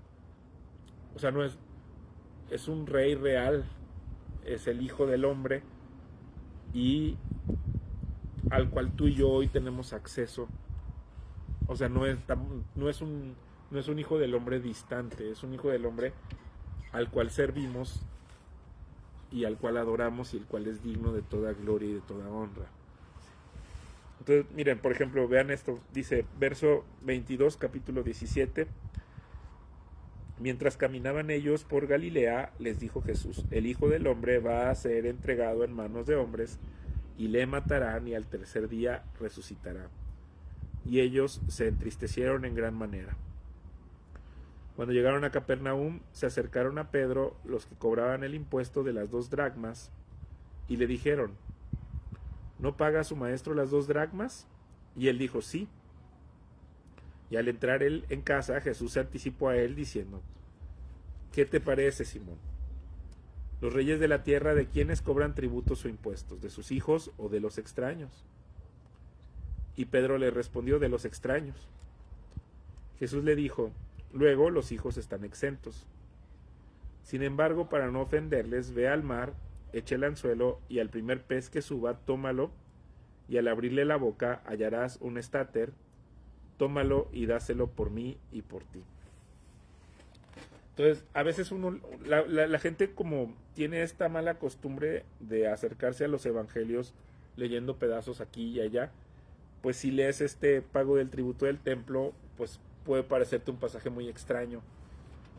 O sea, no es un rey real, es el Hijo del Hombre, y al cual tú y yo hoy tenemos acceso. O sea, no es un Hijo del Hombre distante, es un Hijo del Hombre al cual servimos y al cual adoramos, y el cual es digno de toda gloria y de toda honra. Entonces, miren, por ejemplo, vean esto, dice verso 22, capítulo 17, Mientras caminaban ellos por Galilea, les dijo Jesús: el Hijo del Hombre va a ser entregado en manos de hombres, y le matarán, y al tercer día resucitará. Y ellos se entristecieron en gran manera. Cuando llegaron a Capernaum, se acercaron a Pedro los que cobraban el impuesto de las 2 dracmas, y le dijeron: ¿no paga su maestro las 2 dracmas? Y él dijo: sí. Y al entrar él en casa, Jesús se anticipó a él diciendo: ¿qué te parece, Simón? Los reyes de la tierra, ¿de quiénes cobran tributos o impuestos? ¿De sus hijos o de los extraños? Y Pedro le respondió: de los extraños. Jesús le dijo: luego los hijos están exentos. Sin embargo, para no ofenderles, ve al mar, echa el anzuelo, y al primer pez que suba, tómalo, y al abrirle la boca hallarás un estáter. Tómalo y dáselo por mí y por ti. Entonces, a veces la gente como tiene esta mala costumbre de acercarse a los evangelios leyendo pedazos aquí y allá, pues si lees este pago del tributo del templo, pues puede parecerte un pasaje muy extraño.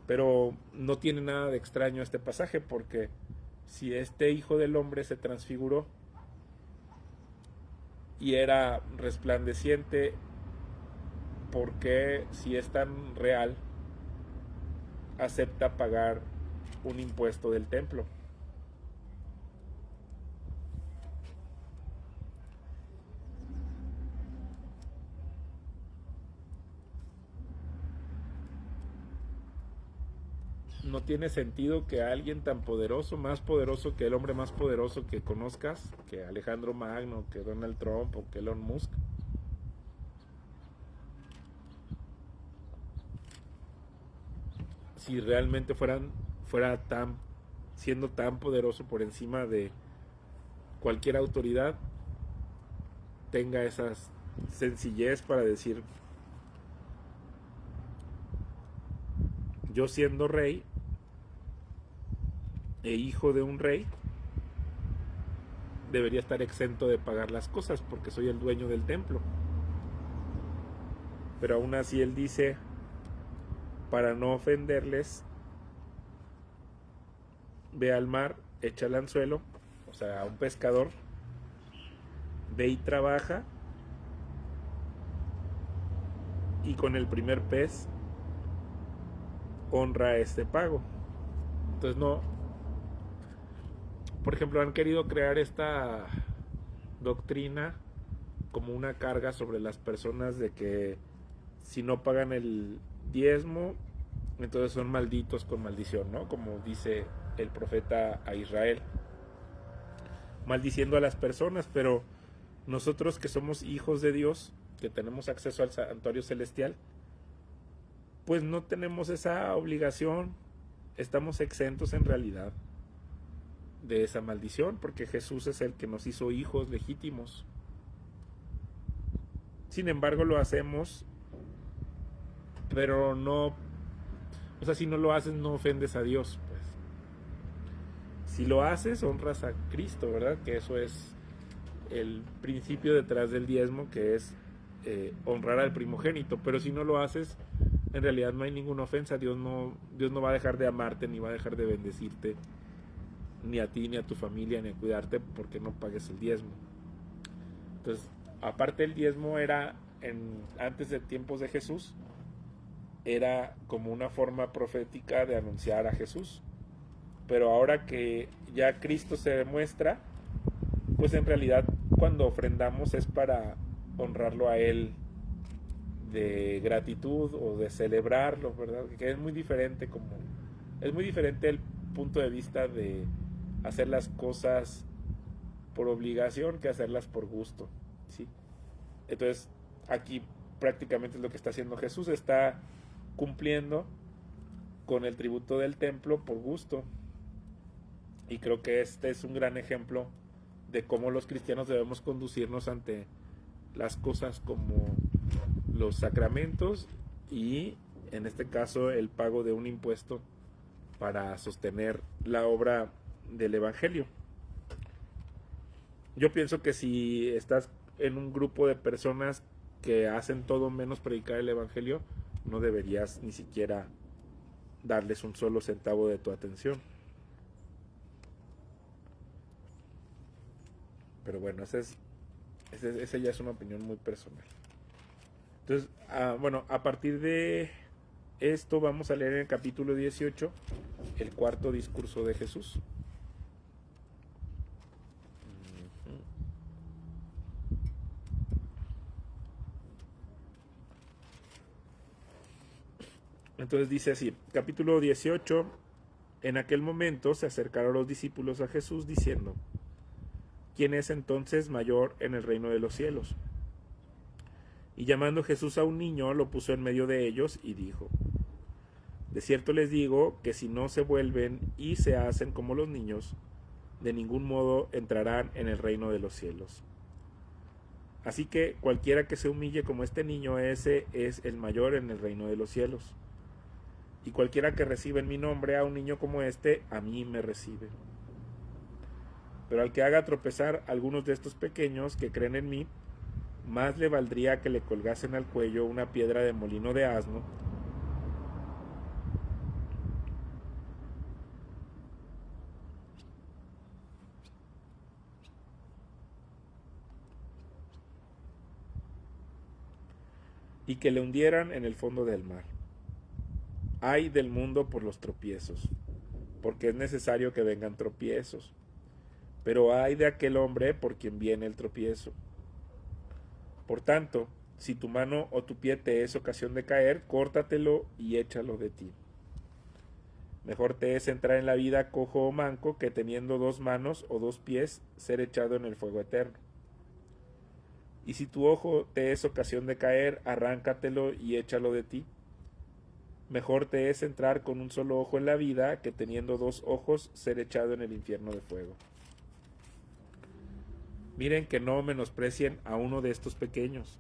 Pero no tiene nada de extraño este pasaje, porque si este Hijo del Hombre se transfiguró y era resplandeciente, ¿por qué, si es tan real, acepta pagar un impuesto del templo? No tiene sentido que alguien tan poderoso, más poderoso que el hombre más poderoso que conozcas, que Alejandro Magno, que Donald Trump o que Elon Musk, si realmente siendo tan poderoso por encima de cualquier autoridad, tenga esa sencillez para decir: yo siendo rey e hijo de un rey, debería estar exento de pagar las cosas porque soy el dueño del templo. Pero aún así él dice, para no ofenderles, ve al mar, echa el anzuelo, o sea, a un pescador, ve y trabaja, y con el primer pez honra este pago. Entonces no, por ejemplo, han querido crear esta doctrina como una carga sobre las personas de que si no pagan el diezmo, entonces son malditos con maldición, ¿no? Como dice el profeta a Israel, maldiciendo a las personas. Pero nosotros que somos hijos de Dios, que tenemos acceso al santuario celestial, pues no tenemos esa obligación, estamos exentos en realidad de esa maldición, porque Jesús es el que nos hizo hijos legítimos. Sin embargo, lo hacemos, pero no, o sea, si no lo haces, no ofendes a Dios, pues. Si lo haces, honras a Cristo, ¿verdad? Que eso es el principio detrás del diezmo, que es honrar al primogénito. Pero si no lo haces, en realidad no hay ninguna ofensa. Dios no va a dejar de amarte, ni va a dejar de bendecirte, ni a ti, ni a tu familia, ni a cuidarte porque no pagues el diezmo. Entonces, aparte el diezmo era, antes de tiempos de Jesús, era como una forma profética de anunciar a Jesús. Pero ahora que ya Cristo se demuestra, pues en realidad cuando ofrendamos es para honrarlo a Él de gratitud o de celebrarlo, ¿verdad? Que es muy diferente, el punto de vista de hacer las cosas por obligación que hacerlas por gusto, ¿sí? Entonces aquí prácticamente es lo que está haciendo Jesús, está cumpliendo con el tributo del templo por gusto. Y creo que este es un gran ejemplo de cómo los cristianos debemos conducirnos ante las cosas como los sacramentos y, en este caso, el pago de un impuesto para sostener la obra del Evangelio. Yo pienso que si estás en un grupo de personas que hacen todo menos predicar el Evangelio, no deberías ni siquiera darles un solo centavo de tu atención. Pero bueno, esa ya es una opinión muy personal. Entonces, bueno, a partir de esto vamos a leer en el capítulo 18 el cuarto discurso de Jesús. Entonces dice así, capítulo 18, en aquel momento se acercaron los discípulos a Jesús diciendo, ¿quién es entonces mayor en el reino de los cielos? Y llamando Jesús a un niño, lo puso en medio de ellos y dijo, de cierto les digo que si no se vuelven y se hacen como los niños, de ningún modo entrarán en el reino de los cielos. Así que cualquiera que se humille como este niño, ese es el mayor en el reino de los cielos. Y cualquiera que reciba en mi nombre a un niño como este, a mí me recibe. Pero al que haga tropezar a algunos de estos pequeños que creen en mí, más le valdría que le colgasen al cuello una piedra de molino de asno y que le hundieran en el fondo del mar. Ay del mundo por los tropiezos, porque es necesario que vengan tropiezos. Pero ay de aquel hombre por quien viene el tropiezo. Por tanto, si tu mano o tu pie te es ocasión de caer, córtatelo y échalo de ti. Mejor te es entrar en la vida cojo o manco que teniendo 2 manos o 2 pies ser echado en el fuego eterno. Y si tu ojo te es ocasión de caer, arráncatelo y échalo de ti. Mejor te es entrar con un solo ojo en la vida que teniendo 2 ojos ser echado en el infierno de fuego. Miren que no menosprecien a uno de estos pequeños,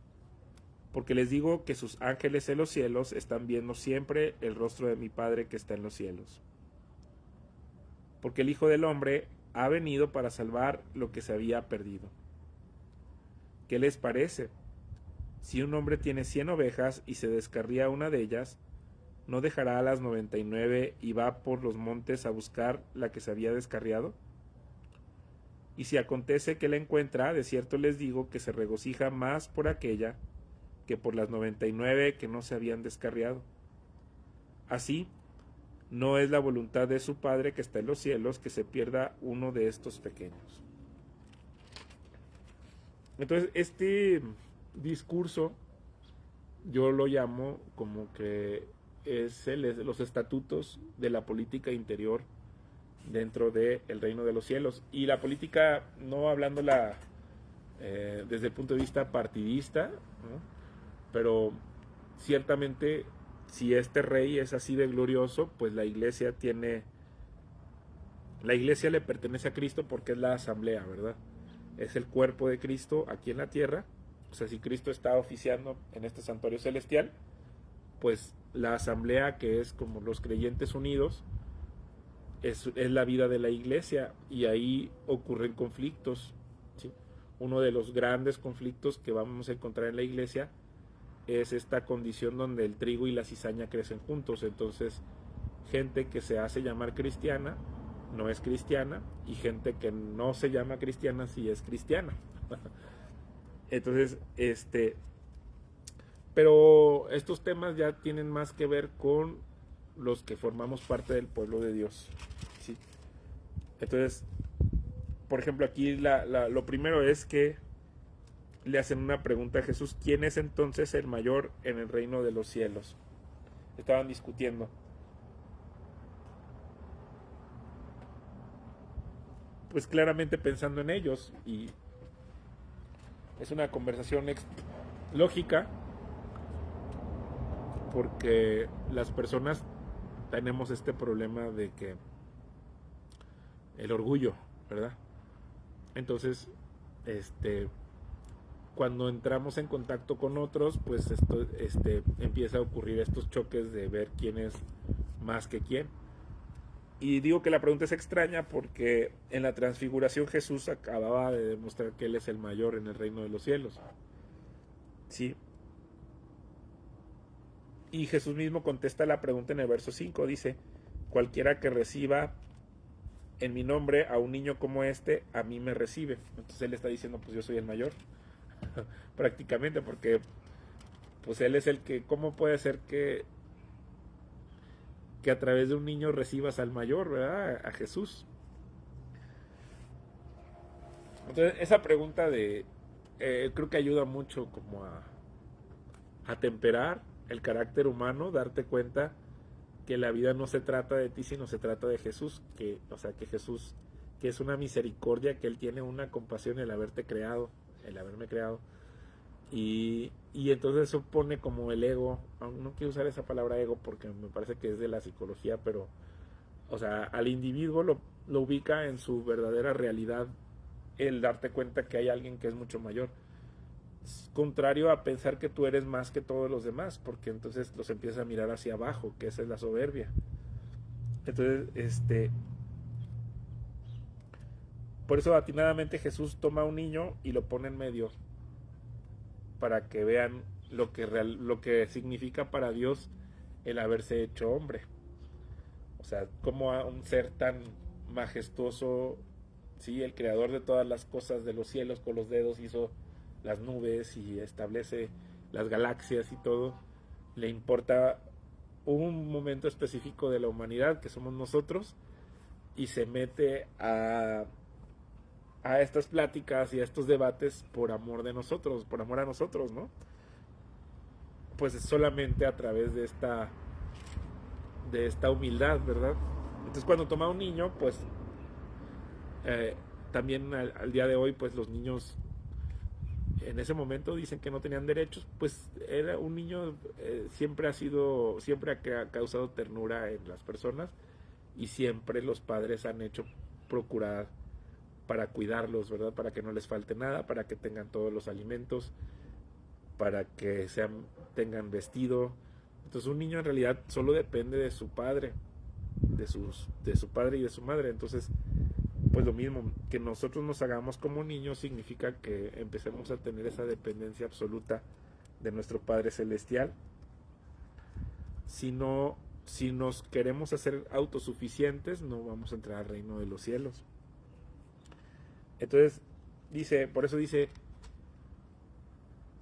porque les digo que sus ángeles en los cielos están viendo siempre el rostro de mi Padre que está en los cielos. Porque el Hijo del Hombre ha venido para salvar lo que se había perdido. ¿Qué les parece? Si un hombre tiene 100 ovejas y se descarría una de ellas, ¿no dejará a las 99 y va por los montes a buscar la que se había descarriado? Y si acontece que la encuentra, de cierto les digo que se regocija más por aquella que por las 99 que no se habían descarriado. Así, no es la voluntad de su Padre que está en los cielos que se pierda uno de estos pequeños. Entonces, este discurso yo lo llamo como que es los estatutos de la política interior dentro del reino de los cielos. Y la política, no hablándola desde el punto de vista partidista, ¿no? Pero ciertamente si este rey es así de glorioso, pues la iglesia le pertenece a Cristo porque es la asamblea, ¿verdad? Es el cuerpo de Cristo aquí en la tierra. O sea, si Cristo está oficiando en este santuario celestial, pues la asamblea, que es como los creyentes unidos, es la vida de la iglesia, y ahí ocurren conflictos, ¿sí? Uno de los grandes conflictos que vamos a encontrar en la iglesia es esta condición donde el trigo y la cizaña crecen juntos. Entonces, gente que se hace llamar cristiana no es cristiana, y gente que no se llama cristiana sí es cristiana. Entonces, pero estos temas ya tienen más que ver con los que formamos parte del pueblo de Dios, ¿sí? Entonces, por ejemplo, aquí lo primero es que le hacen una pregunta a Jesús: ¿quién es entonces el mayor en el reino de los cielos? Estaban discutiendo. Pues claramente pensando en ellos, y es una conversación lógica, porque las personas tenemos este problema de que el orgullo, ¿verdad? Entonces, cuando entramos en contacto con otros, pues esto empieza a ocurrir estos choques de ver quién es más que quién. Y digo que la pregunta es extraña porque en la transfiguración Jesús acababa de demostrar que Él es el mayor en el reino de los cielos, ¿sí? Y Jesús mismo contesta la pregunta en el verso 5, dice, cualquiera que reciba en mi nombre a un niño como este, a mí me recibe. Entonces él está diciendo, pues yo soy el mayor, prácticamente, porque pues él es el que, ¿cómo puede ser que a través de un niño recibas al mayor, ¿verdad? A Jesús. Entonces esa pregunta creo que ayuda mucho como a temperar el carácter humano, darte cuenta que la vida no se trata de ti, sino se trata de Jesús, o sea, que Jesús, que es una misericordia, que Él tiene una compasión el haberte creado, el haberme creado, y entonces eso pone como el ego, no quiero usar esa palabra ego porque me parece que es de la psicología, pero, o sea, al individuo lo ubica en su verdadera realidad, el darte cuenta que hay alguien que es mucho mayor, contrario a pensar que tú eres más que todos los demás, porque entonces los empiezas a mirar hacia abajo, que esa es la soberbia. Entonces, por eso atinadamente Jesús toma a un niño y lo pone en medio, para que vean lo que significa para Dios el haberse hecho hombre. O sea, como a un ser tan majestuoso, sí, el creador de todas las cosas de los cielos, con los dedos hizo las nubes y establece las galaxias y todo, le importa un momento específico de la humanidad, que somos nosotros, y se mete a estas pláticas y a estos debates por amor de nosotros, por amor a nosotros, ¿no? Pues es solamente a través de esta humildad, ¿verdad? Entonces cuando toma un niño, pues también al día de hoy, pues los niños en ese momento dicen que no tenían derechos, pues era un niño, siempre ha causado ternura en las personas, y siempre los padres han hecho procurar para cuidarlos, ¿verdad? Para que no les falte nada, para que tengan todos los alimentos, para que tengan vestido. Entonces un niño en realidad solo depende de su padre, de su padre y de su madre. Entonces, pues lo mismo, que nosotros nos hagamos como niños significa que empecemos a tener esa dependencia absoluta de nuestro Padre Celestial. Si nos queremos hacer autosuficientes, no vamos a entrar al reino de los cielos. Entonces, por eso dice,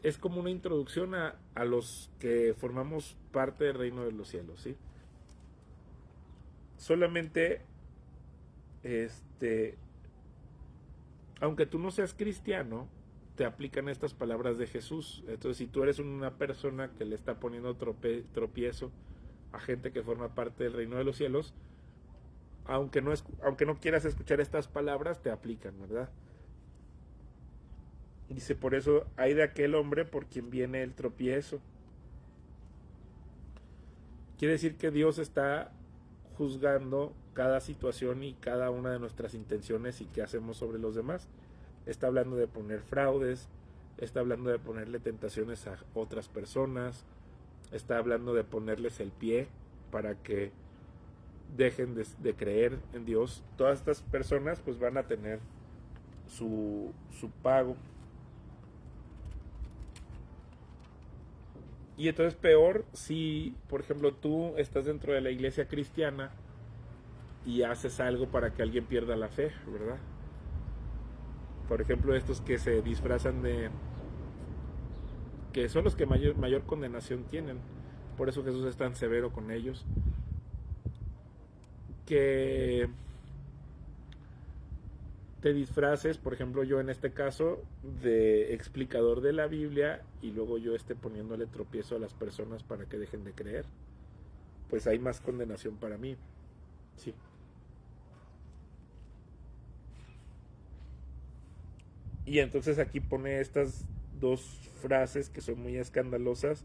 es como una introducción a los que formamos parte del reino de los cielos, ¿sí? Solamente, aunque tú no seas cristiano, te aplican estas palabras de Jesús. Entonces, si tú eres una persona que le está poniendo tropiezo a gente que forma parte del reino de los cielos, aunque no quieras escuchar estas palabras, te aplican, ¿verdad? Dice, por eso hay de aquel hombre por quien viene el tropiezo. Quiere decir que Dios está juzgando cada situación y cada una de nuestras intenciones y qué hacemos sobre los demás. Está hablando de poner fraudes, está hablando de ponerle tentaciones a otras personas, está hablando de ponerles el pie para que dejen de creer en Dios. Todas estas personas pues van a tener su pago. Y entonces peor si, por ejemplo, tú estás dentro de la iglesia cristiana y haces algo para que alguien pierda la fe, ¿verdad? Por ejemplo, estos que se disfrazan que son los que mayor condenación tienen. Por eso Jesús es tan severo con ellos. Que te disfraces, por ejemplo, yo en este caso, de explicador de la Biblia, y luego yo esté poniéndole tropiezo a las personas para que dejen de creer, pues hay más condenación para mí. Sí. Y entonces aquí pone estas dos frases que son muy escandalosas.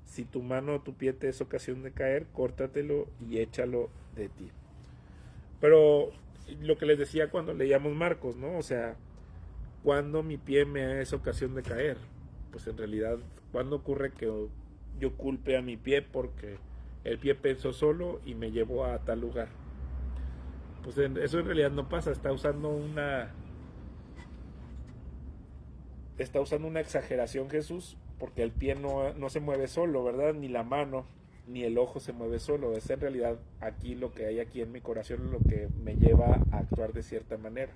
Si tu mano o tu pie te es ocasión de caer, córtatelo y échalo de ti. Pero lo que les decía cuando leíamos Marcos, ¿no? O sea, cuando mi pie me es ocasión de caer, pues en realidad, ¿cuándo ocurre que yo culpe a mi pie porque el pie pensó solo y me llevó a tal lugar? Pues eso en realidad no pasa. Está usando una exageración Jesús porque el pie no se mueve solo, ¿verdad? Ni la mano, ni el ojo se mueve solo. Es en realidad aquí lo que hay aquí en mi corazón lo que me lleva a actuar de cierta manera.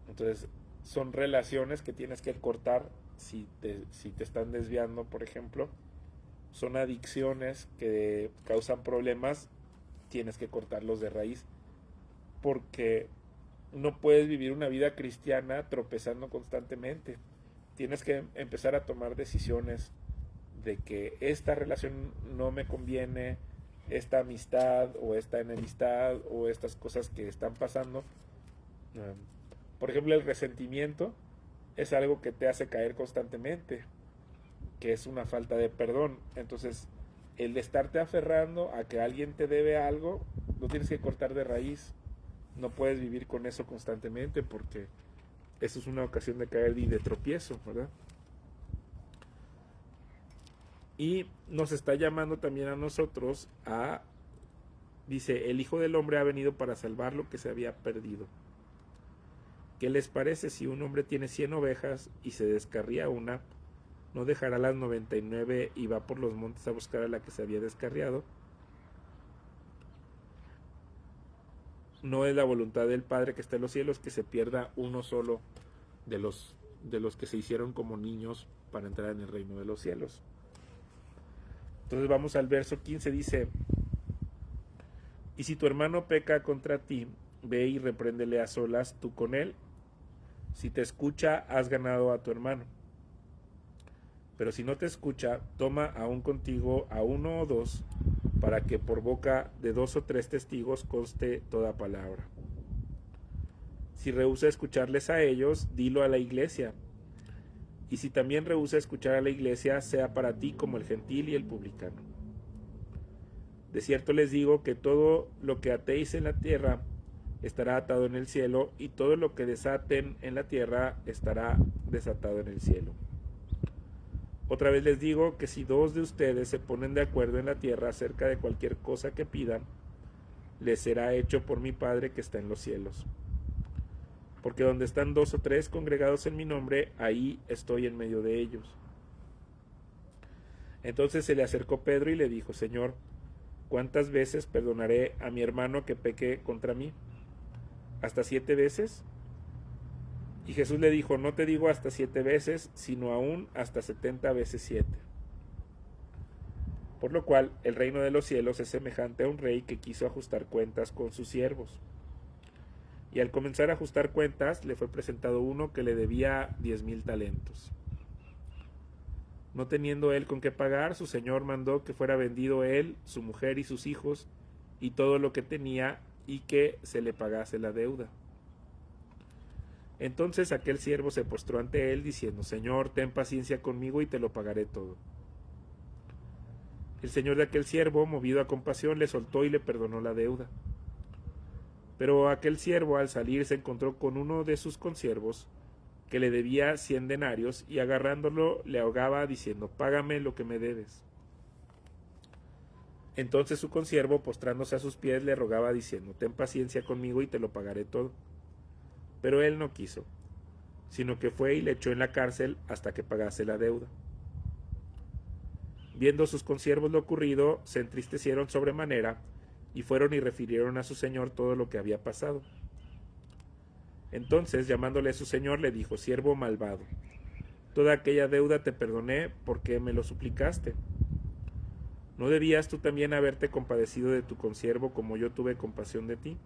Entonces, son relaciones que tienes que cortar si te están desviando, por ejemplo. Son adicciones que causan problemas, tienes que cortarlos de raíz. Porque no puedes vivir una vida cristiana tropezando constantemente. Tienes que empezar a tomar decisiones de que esta relación no me conviene, esta amistad o esta enemistad o estas cosas que están pasando. Por ejemplo, el resentimiento es algo que te hace caer constantemente, que es una falta de perdón. Entonces, el de estarte aferrando a que alguien te debe algo, lo tienes que cortar de raíz. No puedes vivir con eso constantemente porque eso es una ocasión de caer y de tropiezo, ¿verdad? Y nos está llamando también a nosotros dice, el Hijo del Hombre ha venido para salvar lo que se había perdido. ¿Qué les parece si un hombre tiene 100 ovejas y se descarría una, no dejará las 99 y va por los montes a buscar a la que se había descarriado? No es la voluntad del Padre que está en los cielos que se pierda uno solo de los que se hicieron como niños para entrar en el reino de los cielos. Entonces vamos al verso 15, dice, y si tu hermano peca contra ti, ve y repréndele a solas tú con él. Si te escucha, has ganado a tu hermano. Pero si no te escucha, toma aún contigo a 1 o 2, para que por boca de 2 o 3 testigos conste toda palabra. Si rehúsa escucharles a ellos, dilo a la iglesia. Y si también rehúsa escuchar a la iglesia, sea para ti como el gentil y el publicano. De cierto les digo que todo lo que atéis en la tierra estará atado en el cielo, y todo lo que desaten en la tierra estará desatado en el cielo. Otra vez les digo que si 2 de ustedes se ponen de acuerdo en la tierra acerca de cualquier cosa que pidan, les será hecho por mi Padre que está en los cielos. Porque donde están 2 o 3 congregados en mi nombre, ahí estoy en medio de ellos. Entonces se le acercó Pedro y le dijo, Señor, ¿cuántas veces perdonaré a mi hermano que peque contra mí? ¿Hasta 7 veces? Y Jesús le dijo, no te digo hasta 7 veces, sino aún hasta 70 veces 7. Por lo cual, el reino de los cielos es semejante a un rey que quiso ajustar cuentas con sus siervos. Y al comenzar a ajustar cuentas, le fue presentado uno que le debía 10,000 talentos. No teniendo él con qué pagar, su señor mandó que fuera vendido él, su mujer y sus hijos, y todo lo que tenía, y que se le pagase la deuda. Entonces aquel siervo se postró ante él, diciendo, Señor, ten paciencia conmigo y te lo pagaré todo. El señor de aquel siervo, movido a compasión, le soltó y le perdonó la deuda. Pero aquel siervo al salir se encontró con uno de sus consiervos, que le debía 100 denarios, y agarrándolo le ahogaba, diciendo, págame lo que me debes. Entonces su consiervo, postrándose a sus pies, le rogaba, diciendo, ten paciencia conmigo y te lo pagaré todo. Pero él no quiso, sino que fue y le echó en la cárcel hasta que pagase la deuda. Viendo sus consiervos lo ocurrido, se entristecieron sobremanera, y fueron y refirieron a su señor todo lo que había pasado. Entonces, llamándole a su señor, le dijo, siervo malvado, toda aquella deuda te perdoné porque me lo suplicaste. ¿No debías tú también haberte compadecido de tu consiervo como yo tuve compasión de ti?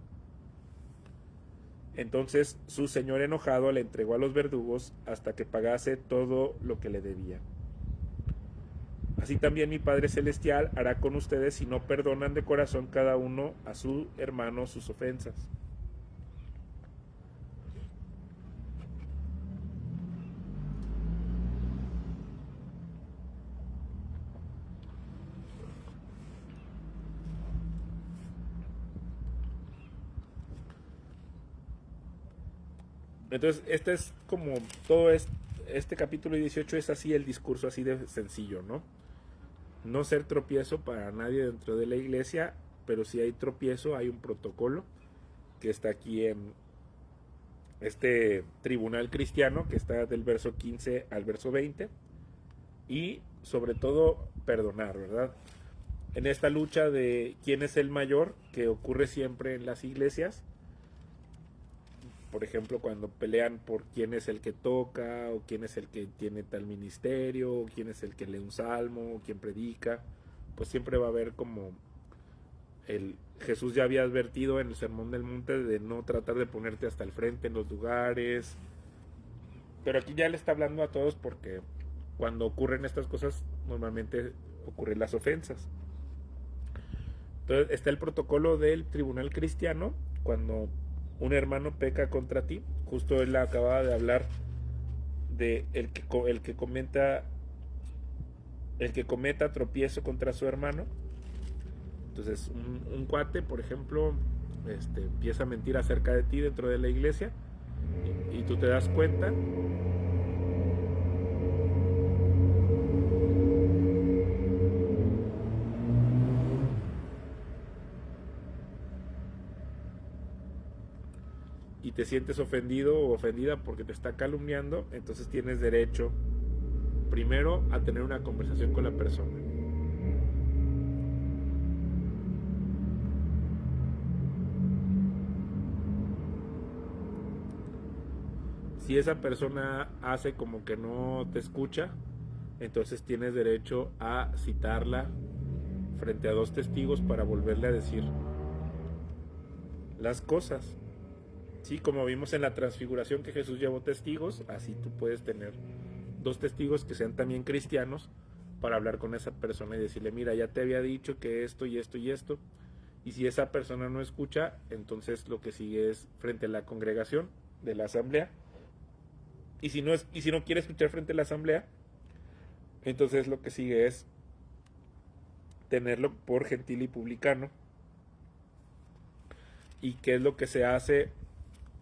Entonces su señor enojado le entregó a los verdugos hasta que pagase todo lo que le debía. Así también mi Padre Celestial hará con ustedes si no perdonan de corazón cada uno a su hermano sus ofensas. Entonces, este es como todo este capítulo 18 es así el discurso así de sencillo, ¿no? No ser tropiezo para nadie dentro de la iglesia, pero si hay tropiezo, hay un protocolo que está aquí en este tribunal cristiano, que está del verso 15 al verso 20, y sobre todo perdonar, ¿verdad? En esta lucha de quién es el mayor, que ocurre siempre en las iglesias, por ejemplo, cuando pelean por quién es el que toca, o quién es el que tiene tal ministerio, o quién es el que lee un salmo, o quién predica, pues siempre va a haber como Jesús ya había advertido en el Sermón del Monte de no tratar de ponerte hasta el frente en los lugares, pero aquí ya le está hablando a todos porque cuando ocurren estas cosas normalmente ocurren las ofensas. Entonces está el protocolo del tribunal cristiano cuando un hermano peca contra ti. Justo él acababa de hablar de el que cometa tropiezo contra su hermano. Entonces un cuate, por ejemplo, empieza a mentir acerca de ti dentro de la iglesia y tú te das cuenta. Y te sientes ofendido o ofendida porque te está calumniando, entonces tienes derecho primero a tener una conversación con la persona. Si esa persona hace como que no te escucha, entonces tienes derecho a citarla frente a 2 testigos para volverle a decir las cosas. Sí, como vimos en la transfiguración que Jesús llevó testigos, así tú puedes tener 2 testigos que sean también cristianos para hablar con esa persona y decirle, mira, ya te había dicho que esto y esto y esto. Y si esa persona no escucha, entonces lo que sigue es frente a la congregación de la asamblea. Y si no quiere escuchar frente a la asamblea, entonces lo que sigue es tenerlo por gentil y publicano. ¿Y qué es lo que se hace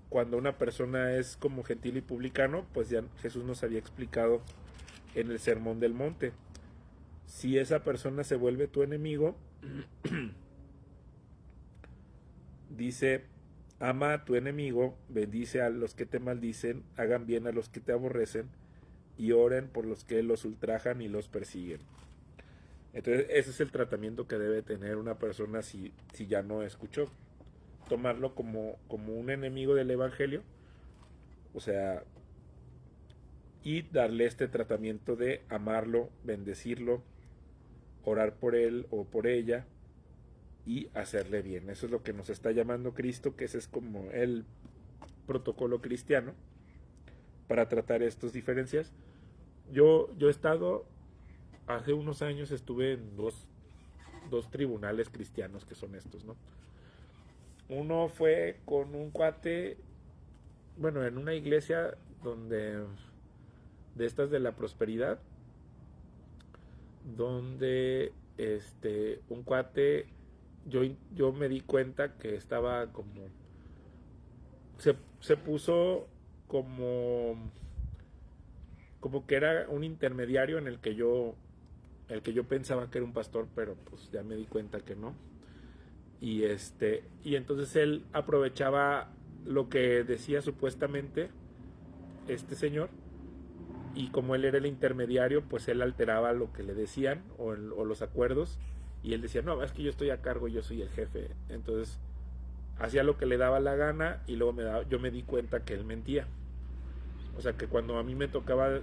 cuando una persona es como gentil y publicano? Pues ya Jesús nos había explicado en el Sermón del Monte. Si esa persona se vuelve tu enemigo, dice, ama a tu enemigo, bendice a los que te maldicen, hagan bien a los que te aborrecen y oren por los que los ultrajan y los persiguen. Entonces ese es el tratamiento que debe tener una persona si ya no escuchó. Tomarlo como un enemigo del evangelio, o sea, y darle este tratamiento de amarlo, bendecirlo, orar por él o por ella y hacerle bien. Eso es lo que nos está llamando Cristo, que ese es como el protocolo cristiano para tratar estas diferencias. Yo he estado, hace unos años estuve en dos tribunales cristianos que son estos, ¿no? Uno fue con un cuate, bueno, en una iglesia donde, de estas de la prosperidad, donde un cuate, yo me di cuenta que estaba como, se puso como que era un intermediario en el que yo pensaba que era un pastor, pero pues ya me di cuenta que no. Y entonces él aprovechaba lo que decía supuestamente este señor, y como él era el intermediario, pues él alteraba lo que le decían o los acuerdos, y él decía, no, es que yo estoy a cargo, yo soy el jefe. Entonces hacía lo que le daba la gana y luego yo me di cuenta que él mentía. O sea, que cuando a mí me tocaba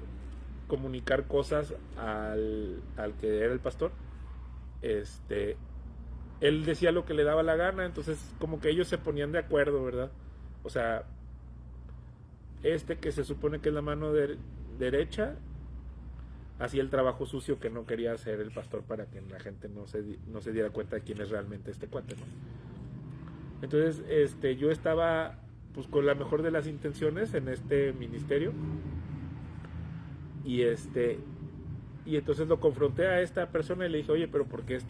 comunicar cosas al que era el pastor, él decía lo que le daba la gana, entonces como que ellos se ponían de acuerdo, ¿verdad? O sea, que se supone que es la mano derecha, hacía el trabajo sucio que no quería hacer el pastor para que la gente no se diera cuenta de quién es realmente este cuate, ¿no? Entonces, yo estaba pues con la mejor de las intenciones en este ministerio, y entonces lo confronté a esta persona y le dije, oye, pero ¿por qué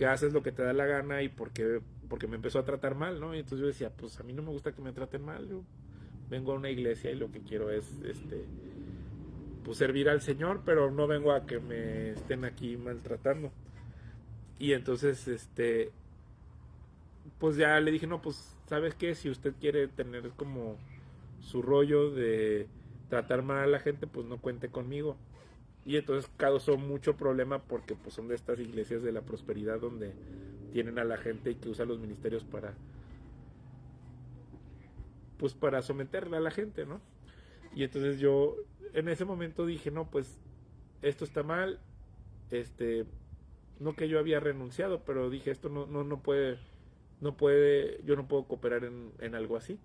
haces lo que te da la gana? Y porque me empezó a tratar mal, ¿no? Y entonces yo decía, pues a mí no me gusta que me traten mal. Yo vengo a una iglesia y lo que quiero es pues servir al Señor, pero no vengo a que me estén aquí maltratando. Y entonces pues ya le dije, no, pues ¿sabes qué? Si usted quiere tener como su rollo de tratar mal a la gente, pues no cuente conmigo. Y entonces causó mucho problema porque pues son de estas iglesias de la prosperidad donde tienen a la gente y que usa los ministerios para pues para someterla a la gente, ¿no? Y entonces yo en ese momento dije, no, pues esto está mal, este, no que yo había renunciado, pero dije, esto no puede, yo no puedo cooperar en algo así.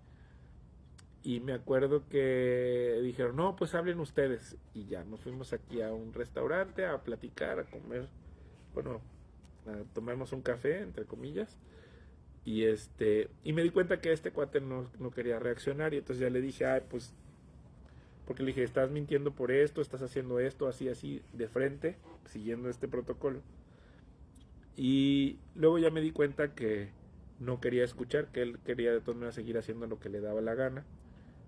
Y me acuerdo que dijeron, no, pues hablen ustedes. Y ya nos fuimos aquí a un restaurante a platicar, a comer, bueno, a tomarnos un café, entre comillas. Y me di cuenta que este cuate no quería reaccionar y entonces ya le dije, ay, pues, porque le dije, estás mintiendo por esto, estás haciendo esto, así, así, de frente, siguiendo este protocolo. Y luego ya me di cuenta que no quería escuchar, que él quería de todas maneras seguir haciendo lo que le daba la gana.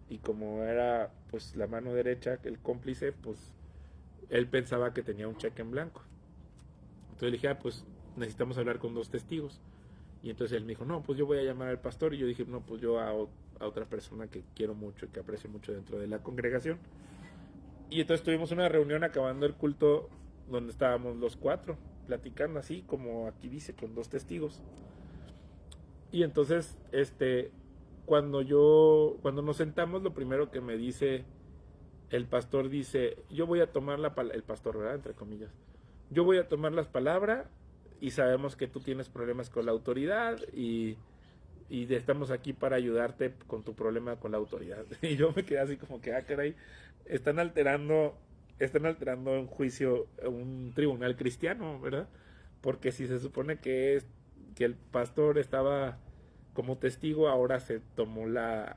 Y como era pues la mano derecha, el cómplice, pues él pensaba que tenía un cheque en blanco. Entonces le dije, ah, pues necesitamos hablar con 2 testigos. Y entonces él me dijo, no, pues yo voy a llamar al pastor. Y yo dije, no, pues yo a otra persona que quiero mucho y que aprecio mucho dentro de la congregación. Y entonces tuvimos una reunión acabando el culto donde estábamos los 4, platicando así, como aquí dice, con 2 testigos. Y entonces, cuando nos sentamos, lo primero que me dice el pastor dice, yo voy a tomar el pastor, ¿verdad? Entre comillas. Yo voy a tomar las palabras y sabemos que tú tienes problemas con la autoridad y estamos aquí para ayudarte con tu problema con la autoridad. Y yo me quedé así como que, ah, caray, están alterando, están alterando un juicio, un tribunal cristiano, ¿verdad? Porque si se supone que el pastor estaba como testigo, ahora se tomó la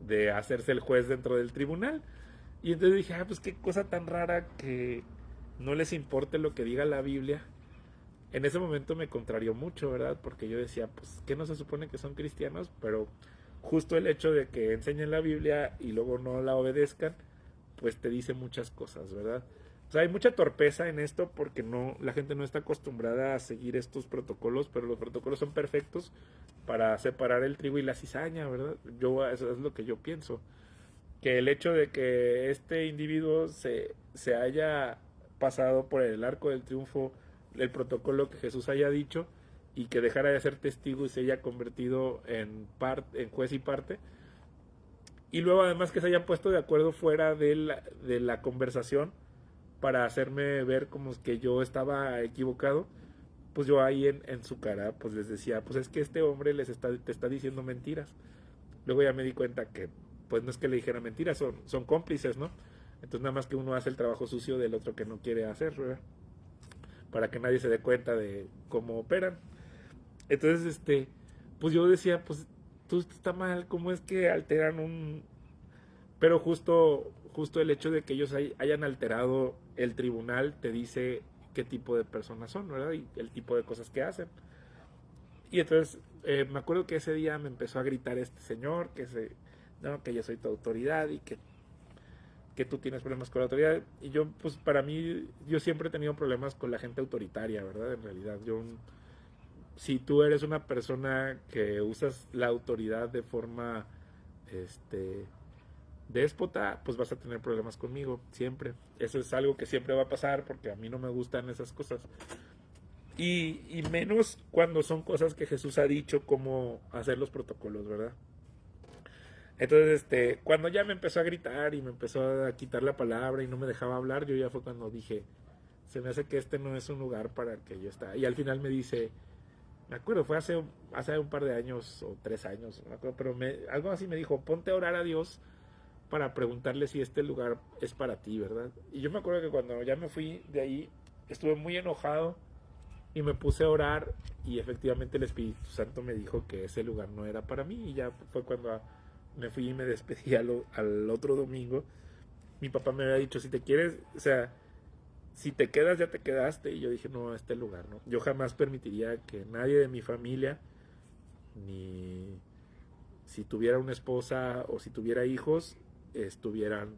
de hacerse el juez dentro del tribunal. Y entonces dije, ah, pues qué cosa tan rara que no les importe lo que diga la Biblia. En ese momento me contrarió mucho, ¿verdad? Porque yo decía, pues, ¿qué no se supone que son cristianos? Pero justo el hecho de que enseñen la Biblia y luego no la obedezcan, pues te dice muchas cosas, ¿verdad? O sea, hay mucha torpeza en esto porque la gente no está acostumbrada a seguir estos protocolos, pero los protocolos son perfectos para separar el trigo y la cizaña, ¿verdad? Eso es lo que yo pienso. Que el hecho de que este individuo se haya pasado por el arco del triunfo el protocolo que Jesús haya dicho y que dejara de ser testigo y se haya convertido en juez y parte, y luego además que se hayan puesto de acuerdo fuera de la conversación para hacerme ver como que yo estaba equivocado, pues yo ahí en su cara pues les decía, pues es que este hombre te está diciendo mentiras. Luego ya me di cuenta que pues no es que le dijera mentiras, son cómplices, ¿no? Entonces nada más que uno hace el trabajo sucio del otro que no quiere hacer, ¿verdad? Para que nadie se dé cuenta de cómo operan. Entonces, pues yo decía, pues tú está mal, ¿cómo es que alteran un... Pero justo el hecho de que ellos hayan alterado el tribunal te dice qué tipo de personas son, ¿verdad? Y el tipo de cosas que hacen. Y entonces me acuerdo que ese día me empezó a gritar este señor no, que yo soy tu autoridad y que tú tienes problemas con la autoridad. Y yo, pues para mí, yo siempre he tenido problemas con la gente autoritaria, ¿verdad? En realidad, si tú eres una persona que usas la autoridad de forma, déspota, pues vas a tener problemas conmigo, siempre. Eso es algo que siempre va a pasar porque a mí no me gustan esas cosas. Y menos cuando son cosas que Jesús ha dicho, como hacer los protocolos, ¿verdad? Entonces, cuando ya me empezó a gritar y me empezó a quitar la palabra y no me dejaba hablar, yo ya fue cuando dije, se me hace que este no es un lugar para el que yo está. Y al final me dice, me acuerdo, fue hace un par de años o 3 años, no me acuerdo, pero algo así me dijo, ponte a orar a Dios para preguntarle si este lugar es para ti, ¿verdad? Y yo me acuerdo que cuando ya me fui de ahí, estuve muy enojado y me puse a orar y efectivamente el Espíritu Santo me dijo que ese lugar no era para mí y ya fue cuando me fui y me despedí al otro domingo. Mi papá me había dicho, si te quieres, o sea, si te quedas ya te quedaste, y yo dije, no, este lugar no, yo jamás permitiría que nadie de mi familia, ni si tuviera una esposa o si tuviera hijos, estuvieran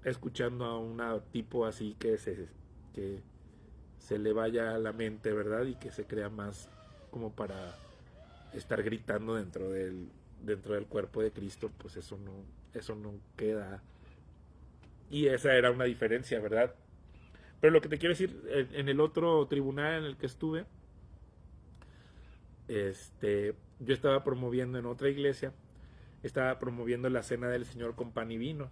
escuchando a un tipo así que se le vaya a la mente, ¿verdad? Y que se crea más como para estar gritando dentro del cuerpo de Cristo, pues eso no queda Y esa era una diferencia, ¿verdad? Pero lo que te quiero decir, en el otro tribunal en el que estuve, yo estaba promoviendo en otra iglesia, estaba promoviendo la cena del Señor con pan y vino.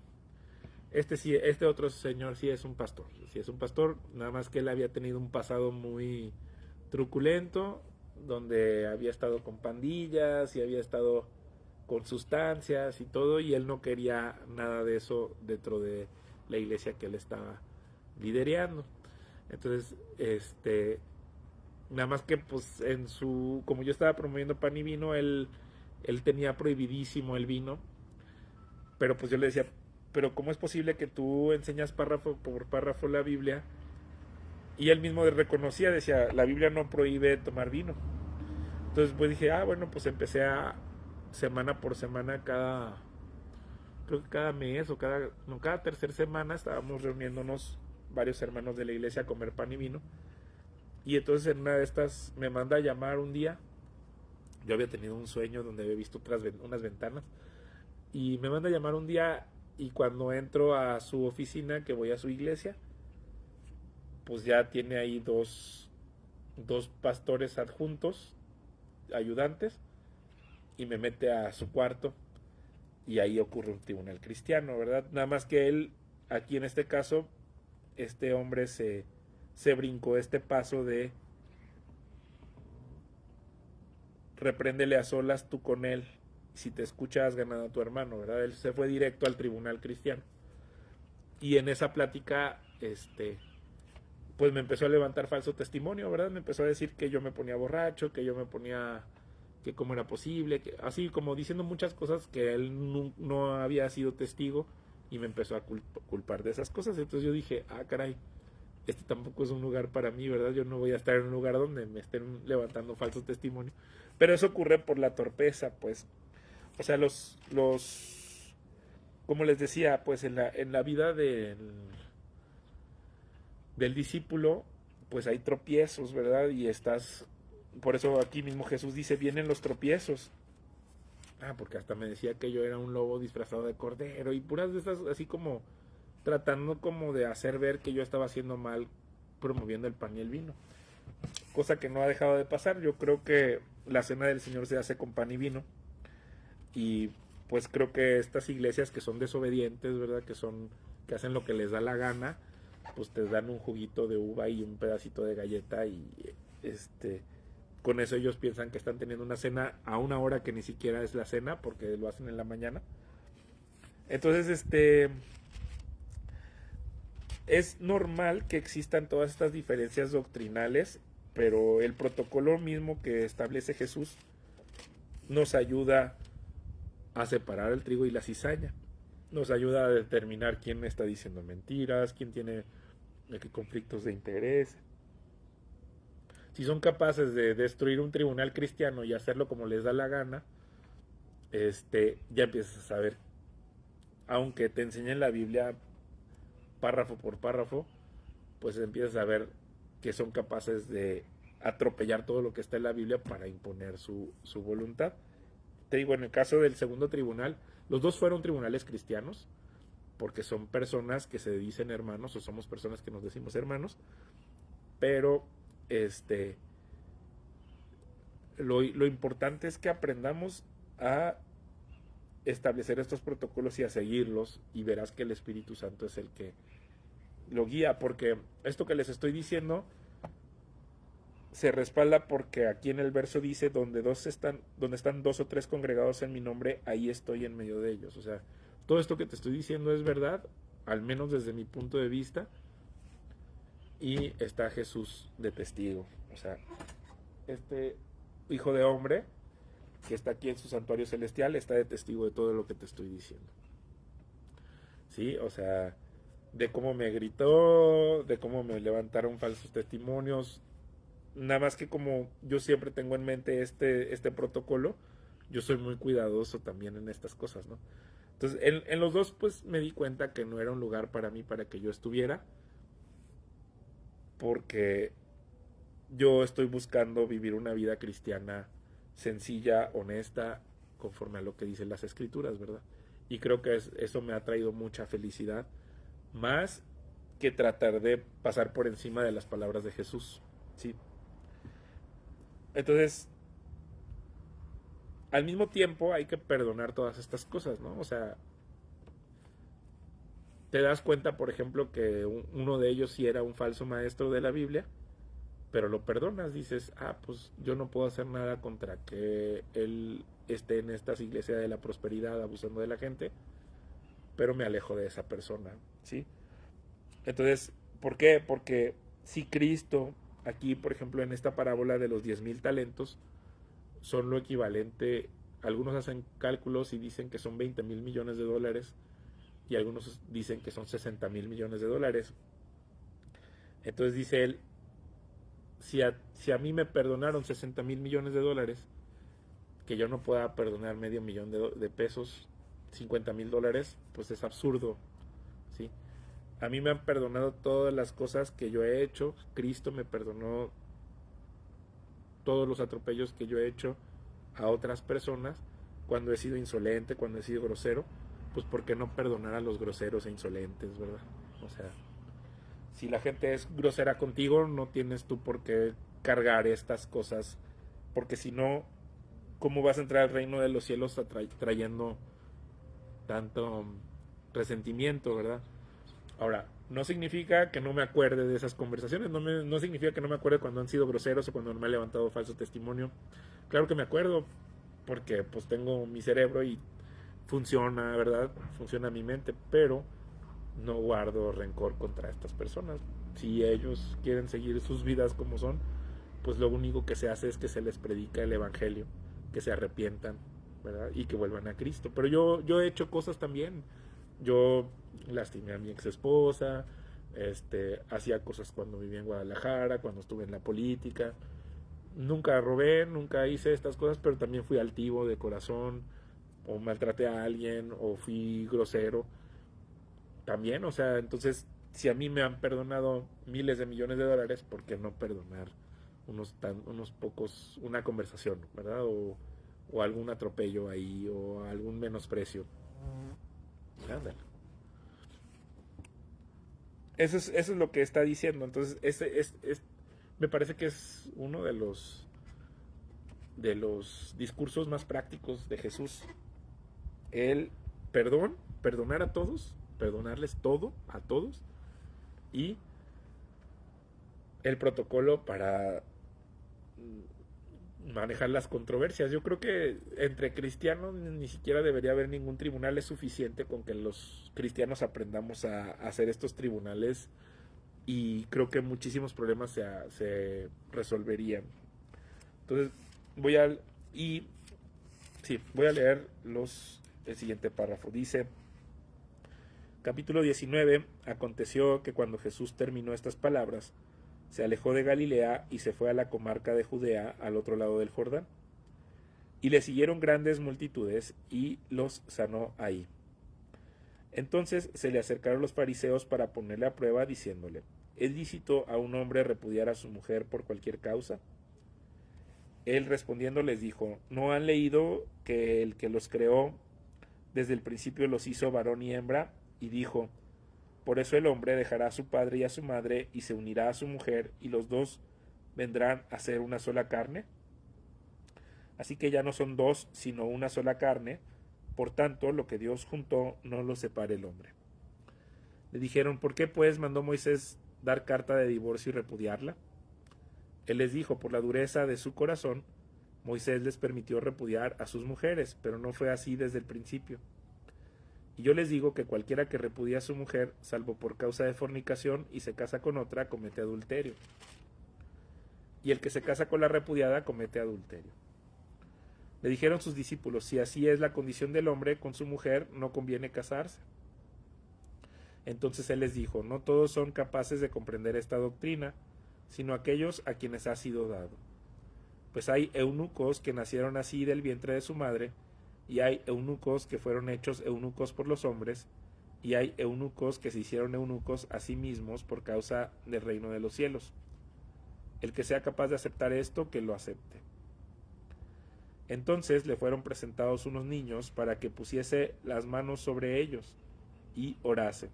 Sí, este otro señor sí es un pastor, sí es un pastor, nada más que él había tenido un pasado muy truculento, donde había estado con pandillas y había estado con sustancias y todo, y él no quería nada de eso dentro de la iglesia que él estaba liderando. Entonces, nada más que pues como yo estaba promoviendo pan y vino, él tenía prohibidísimo el vino, pero pues yo le decía, pero ¿cómo es posible que tú enseñas párrafo por párrafo la Biblia? Y él mismo reconocía, decía, la Biblia no prohíbe tomar vino. Entonces pues dije, bueno, pues empecé a semana por semana, creo que cada mes o cada tercera semana estábamos reuniéndonos varios hermanos de la iglesia a comer pan y vino. Y entonces en una de estas me manda a llamar un día. Yo había tenido un sueño donde había visto unas ventanas. Y me manda a llamar un día, y cuando entro a su oficina, que voy a su iglesia, pues ya tiene ahí dos pastores adjuntos, ayudantes, y me mete a su cuarto, y ahí ocurre un tribunal cristiano, ¿verdad? Nada más que él, aquí en este caso, este hombre se brincó este paso de repréndele a solas tú con él, si te escucha has ganado a tu hermano, ¿verdad? Él se fue directo al tribunal cristiano. Y en esa plática, pues me empezó a levantar falso testimonio, ¿verdad? Me empezó a decir que yo me ponía borracho, que yo me ponía, que cómo era posible, que así como diciendo muchas cosas que él no había sido testigo, y me empezó a culpar de esas cosas. Entonces yo dije, caray, este tampoco es un lugar para mí, ¿verdad? Yo no voy a estar en un lugar donde me estén levantando falso testimonio. Pero eso ocurre por la torpeza, pues. O sea, como les decía, pues en la vida del discípulo, pues hay tropiezos, ¿verdad? Y por eso aquí mismo Jesús dice, vienen los tropiezos. Porque hasta me decía que yo era un lobo disfrazado de cordero, y puras de estas, así como tratando como de hacer ver que yo estaba haciendo mal promoviendo el pan y el vino. Cosa que no ha dejado de pasar. Yo creo que la cena del Señor se hace con pan y vino. Y pues creo que estas iglesias que son desobedientes, ¿verdad? Que hacen lo que les da la gana, pues te dan un juguito de uva y un pedacito de galleta, y con eso ellos piensan que están teniendo una cena a una hora que ni siquiera es la cena, porque lo hacen en la mañana. Entonces, es normal que existan todas estas diferencias doctrinales, pero el protocolo mismo que establece Jesús nos ayuda a separar el trigo y la cizaña. Nos ayuda a determinar quién está diciendo mentiras, quién tiene conflictos de interés. Si son capaces de destruir un tribunal cristiano y hacerlo como les da la gana, ya empiezas a saber. Aunque te enseñen la Biblia párrafo por párrafo, pues empiezas a ver que son capaces de atropellar todo lo que está en la Biblia para imponer su voluntad. Te digo, en el caso del segundo tribunal, los dos fueron tribunales cristianos, porque son personas que se dicen hermanos, o somos personas que nos decimos hermanos, pero lo importante es que aprendamos a establecer estos protocolos y a seguirlos, y verás que el Espíritu Santo es el que lo guía, porque esto que les estoy diciendo se respalda porque aquí en el verso dice, donde están dos o tres congregados en mi nombre, ahí estoy en medio de ellos. O sea, todo esto que te estoy diciendo es verdad, al menos desde mi punto de vista, y está Jesús de testigo. O sea, este hijo de hombre que está aquí en su santuario celestial está de testigo de todo lo que te estoy diciendo. Sí, o sea, de cómo me gritó, de cómo me levantaron falsos testimonios. Nada más que como yo siempre tengo en mente este protocolo, yo soy muy cuidadoso también en estas cosas, ¿no? Entonces, en los dos, pues me di cuenta que no era un lugar para mí, para que yo estuviera, porque yo estoy buscando vivir una vida cristiana sencilla, honesta, conforme a lo que dicen las escrituras, ¿verdad? Y creo que eso me ha traído mucha felicidad, más que tratar de pasar por encima de las palabras de Jesús, ¿sí? Entonces, al mismo tiempo hay que perdonar todas estas cosas, ¿no? O sea, te das cuenta, por ejemplo, que uno de ellos sí era un falso maestro de la Biblia, pero lo perdonas, dices, pues yo no puedo hacer nada contra que él esté en estas iglesias de la prosperidad abusando de la gente, pero me alejo de esa persona, ¿sí? Entonces, ¿por qué? Porque si Cristo, aquí, por ejemplo, en esta parábola de los 10,000 talentos, son lo equivalente, algunos hacen cálculos y dicen que son 20,000 millones de dólares, y algunos dicen que son 60,000 millones de dólares. Entonces dice él, si a mí me perdonaron 60,000 millones de dólares, que yo no pueda perdonar medio millón de pesos, 50,000 dólares, pues es absurdo, ¿sí? A mí me han perdonado todas las cosas que yo he hecho. Cristo me perdonó todos los atropellos que yo he hecho a otras personas cuando he sido insolente, cuando he sido grosero. Pues ¿por qué no perdonar a los groseros e insolentes, verdad? O sea, si la gente es grosera contigo, no tienes tú por qué cargar estas cosas, porque si no, ¿cómo vas a entrar al reino de los cielos trayendo tanto resentimiento, verdad? Ahora, no significa que no me acuerde de esas conversaciones, no significa que no me acuerde cuando han sido groseros o cuando me han levantado falso testimonio. Claro que me acuerdo, porque pues tengo mi cerebro y funciona, ¿verdad? Funciona mi mente, pero no guardo rencor contra estas personas. Si ellos quieren seguir sus vidas como son, pues lo único que se hace es que se les predica el evangelio, que se arrepientan, ¿verdad? Y que vuelvan a Cristo. Pero yo he hecho cosas también. Yo lastimé a mi ex esposa, hacía cosas cuando vivía en Guadalajara, cuando estuve en la política. Nunca robé, nunca hice estas cosas, pero también fui altivo de corazón, o maltraté a alguien, o fui grosero. También, o sea, entonces, si a mí me han perdonado miles de millones de dólares, ¿por qué no perdonar unos pocos, una conversación, ¿verdad? O algún atropello ahí, o algún menosprecio. Ándale. Eso es lo que está diciendo. Entonces, me parece que es uno de los discursos más prácticos de Jesús. El perdonar a todos, perdonarles todo a todos, y el protocolo para manejar las controversias. Yo creo que entre cristianos ni siquiera debería haber ningún tribunal. Es suficiente con que los cristianos aprendamos a hacer estos tribunales, y creo que muchísimos problemas se resolverían. Entonces voy a leer el siguiente párrafo. Dice: capítulo 19. Aconteció que cuando Jesús terminó estas palabras, se alejó de Galilea y se fue a la comarca de Judea, al otro lado del Jordán. Y le siguieron grandes multitudes, y los sanó ahí. Entonces se le acercaron los fariseos para ponerle a prueba, diciéndole: ¿es lícito a un hombre repudiar a su mujer por cualquier causa? Él respondiendo les dijo: ¿no han leído que el que los creó desde el principio los hizo varón y hembra? Y dijo: por eso el hombre dejará a su padre y a su madre, y se unirá a su mujer, y los dos vendrán a ser una sola carne. Así que ya no son dos, sino una sola carne. Por tanto, lo que Dios juntó, no lo separe el hombre. Le dijeron: ¿por qué pues mandó Moisés dar carta de divorcio y repudiarla? Él les dijo: por la dureza de su corazón, Moisés les permitió repudiar a sus mujeres, pero no fue así desde el principio. Y yo les digo que cualquiera que repudia a su mujer, salvo por causa de fornicación, y se casa con otra, comete adulterio. Y el que se casa con la repudiada, comete adulterio. Le dijeron sus discípulos: si así es la condición del hombre con su mujer, no conviene casarse. Entonces él les dijo: no todos son capaces de comprender esta doctrina, sino aquellos a quienes ha sido dado. Pues hay eunucos que nacieron así del vientre de su madre, y hay eunucos que fueron hechos eunucos por los hombres, y hay eunucos que se hicieron eunucos a sí mismos por causa del reino de los cielos. El que sea capaz de aceptar esto, que lo acepte. Entonces le fueron presentados unos niños para que pusiese las manos sobre ellos y orase.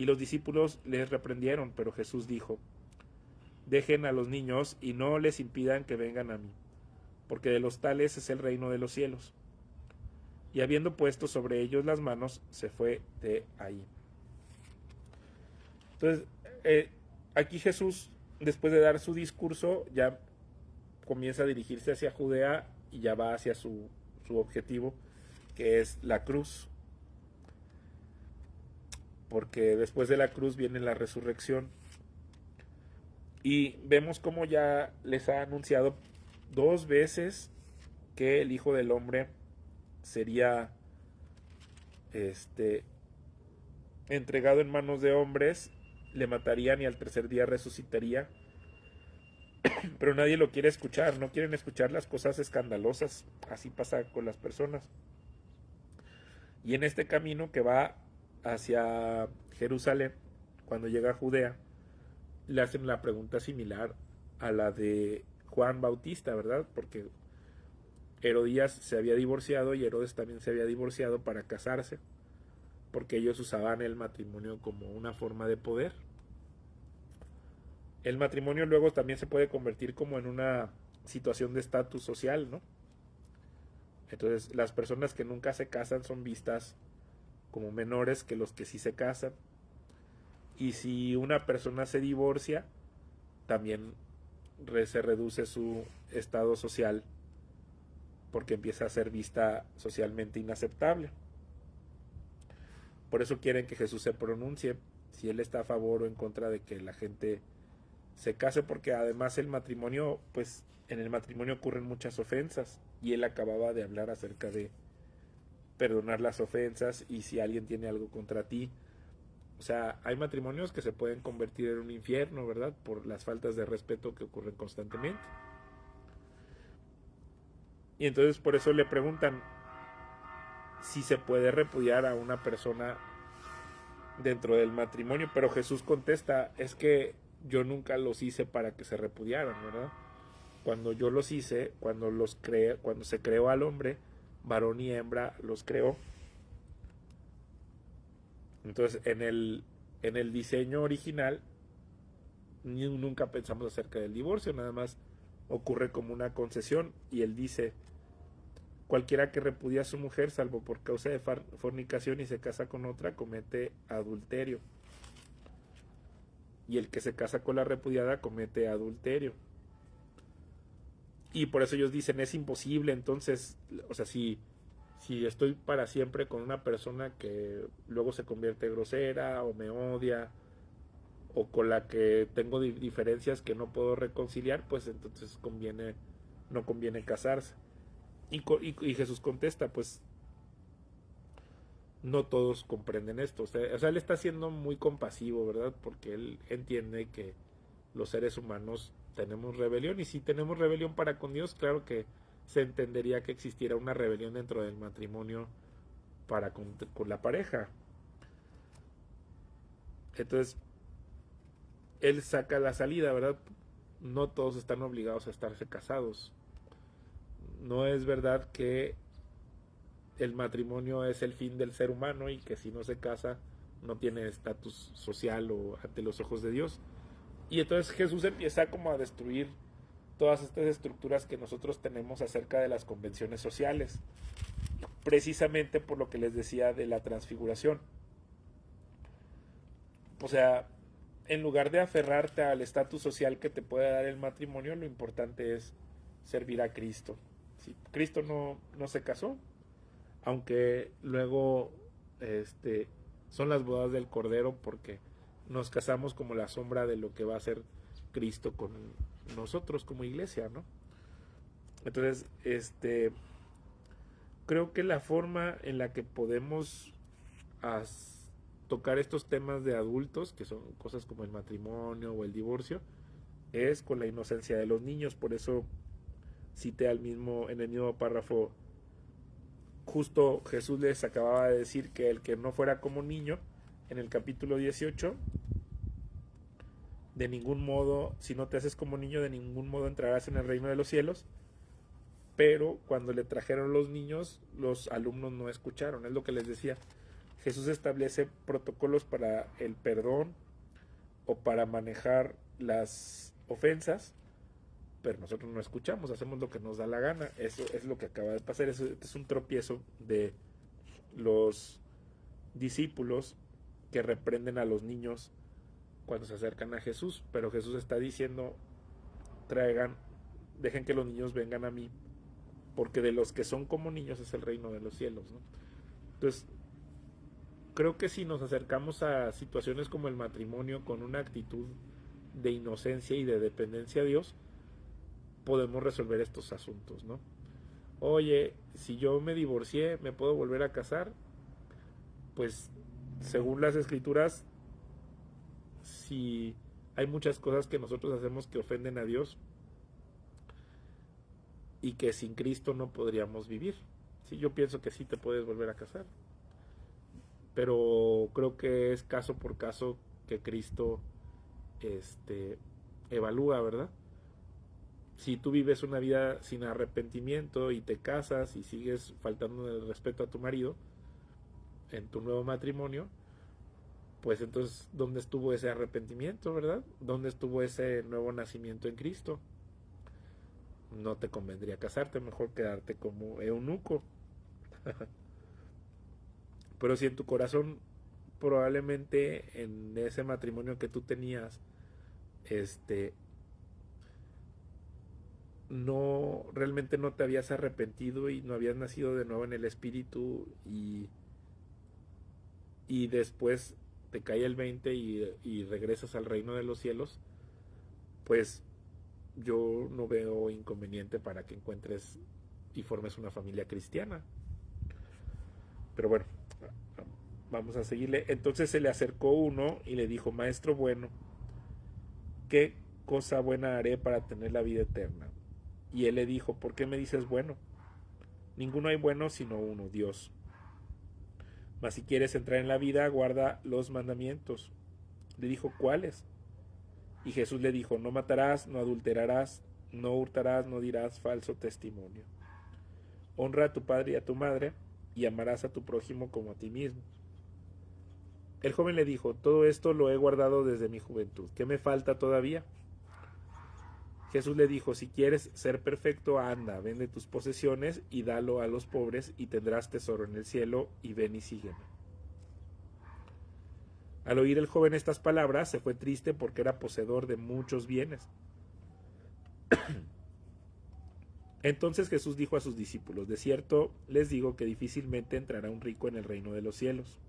Y los discípulos les reprendieron, pero Jesús dijo: dejen a los niños y no les impidan que vengan a mí, porque de los tales es el reino de los cielos. Y habiendo puesto sobre ellos las manos, se fue de ahí. Entonces, aquí Jesús, después de dar su discurso, ya comienza a dirigirse hacia Judea y ya va hacia su objetivo, que es la cruz. Porque después de la cruz viene la resurrección. Y vemos cómo ya les ha anunciado 2 veces que el Hijo del Hombre sería entregado en manos de hombres, le matarían y al tercer día resucitaría. Pero nadie lo quiere escuchar, no quieren escuchar las cosas escandalosas. Así pasa con las personas. Y en este camino que va hacia Jerusalén, cuando llega a Judea, le hacen la pregunta similar a la de Juan Bautista, ¿verdad? Porque Herodías se había divorciado y Herodes también se había divorciado para casarse, porque ellos usaban el matrimonio como una forma de poder. El matrimonio luego también se puede convertir como en una situación de estatus social, ¿no? Entonces las personas que nunca se casan son vistas como menores que los que sí se casan. Y si una persona se divorcia, también se reduce su estado social, porque empieza a ser vista socialmente inaceptable. Por eso quieren que Jesús se pronuncie si él está a favor o en contra de que la gente se case, porque además el matrimonio, pues en el matrimonio ocurren muchas ofensas, y él acababa de hablar acerca de perdonar las ofensas y si alguien tiene algo contra ti. O sea, hay matrimonios que se pueden convertir en un infierno, ¿verdad? Por las faltas de respeto que ocurren constantemente. Y entonces por eso le preguntan si se puede repudiar a una persona dentro del matrimonio. Pero Jesús contesta: es que yo nunca los hice para que se repudiaran, ¿verdad? Cuando yo los hice, cuando se creó al hombre, varón y hembra los creó. Entonces, en el diseño original, nunca pensamos acerca del divorcio, nada más ocurre como una concesión. Y él dice: cualquiera que repudia a su mujer, salvo por causa de fornicación, y se casa con otra, comete adulterio. Y el que se casa con la repudiada comete adulterio. Y por eso ellos dicen: es imposible. Entonces, o sea, si estoy para siempre con una persona que luego se convierte grosera o me odia, o con la que tengo diferencias que no puedo reconciliar, pues entonces no conviene casarse. Y Jesús contesta: pues no todos comprenden esto. O sea, él está siendo muy compasivo, ¿verdad? Porque él entiende que los seres humanos tenemos rebelión, y si tenemos rebelión para con Dios, claro que se entendería que existiera una rebelión dentro del matrimonio para con la pareja. Entonces, él saca la salida, ¿verdad? No todos están obligados a estarse casados. No es verdad que el matrimonio es el fin del ser humano y que si no se casa no tiene estatus social o ante los ojos de Dios. Y entonces Jesús empieza como a destruir todas estas estructuras que nosotros tenemos acerca de las convenciones sociales, precisamente por lo que les decía de la transfiguración. O sea, en lugar de aferrarte al estatus social que te puede dar el matrimonio, lo importante es servir a Cristo. ¿Sí? Cristo no se casó, aunque luego son las bodas del Cordero, porque nos casamos como la sombra de lo que va a ser Cristo con nosotros como iglesia, ¿no? Entonces, creo que la forma en la que podemos tocar estos temas de adultos, que son cosas como el matrimonio o el divorcio, es con la inocencia de los niños. Por eso cité en el mismo párrafo, justo Jesús les acababa de decir que el que no fuera como niño, en el capítulo 18, de ningún modo, si no te haces como niño, de ningún modo entrarás en el reino de los cielos. Pero cuando le trajeron los niños, los alumnos no escucharon. Es lo que les decía. Jesús establece protocolos para el perdón o para manejar las ofensas, pero nosotros no escuchamos, hacemos lo que nos da la gana. Eso es lo que acaba de pasar. Eso es un tropiezo de los discípulos que reprenden a los niños cuando se acercan a Jesús, pero Jesús está diciendo: dejen que los niños vengan a mí, porque de los que son como niños es el reino de los cielos, ¿no? Entonces, creo que si nos acercamos a situaciones como el matrimonio con una actitud de inocencia y de dependencia a Dios, podemos resolver estos asuntos, ¿no? Oye, si yo me divorcié, ¿me puedo volver a casar? Pues, según las escrituras, si hay muchas cosas que nosotros hacemos que ofenden a Dios y que sin Cristo no podríamos vivir. Sí, yo pienso que sí te puedes volver a casar, pero creo que es caso por caso que Cristo evalúa, ¿verdad? Si tú vives una vida sin arrepentimiento y te casas y sigues faltando el respeto a tu marido en tu nuevo matrimonio, pues entonces, ¿dónde estuvo ese arrepentimiento, verdad? ¿Dónde estuvo ese nuevo nacimiento en Cristo? No te convendría casarte, mejor quedarte como eunuco. Pero si en tu corazón, probablemente en ese matrimonio que tú tenías, no, realmente no te habías arrepentido y no habías nacido de nuevo en el espíritu, y después te cae el 20 y regresas al reino de los cielos, pues yo no veo inconveniente para que encuentres y formes una familia cristiana. Pero bueno, vamos a seguirle. Entonces se le acercó uno y le dijo: Maestro bueno, ¿qué cosa buena haré para tener la vida eterna? Y él le dijo: ¿por qué me dices bueno? Ninguno hay bueno sino uno, Dios. Mas si quieres entrar en la vida, guarda los mandamientos. Le dijo: ¿cuáles? Y Jesús le dijo: no matarás, no adulterarás, no hurtarás, no dirás falso testimonio. Honra a tu padre y a tu madre, y amarás a tu prójimo como a ti mismo. El joven le dijo: todo esto lo he guardado desde mi juventud. ¿Qué me falta todavía? Jesús le dijo: si quieres ser perfecto, anda, vende tus posesiones y dalo a los pobres, y tendrás tesoro en el cielo, y ven y sígueme. Al oír el joven estas palabras, se fue triste porque era poseedor de muchos bienes. Entonces Jesús dijo a sus discípulos: de cierto les digo que difícilmente entrará un rico en el reino de los cielos.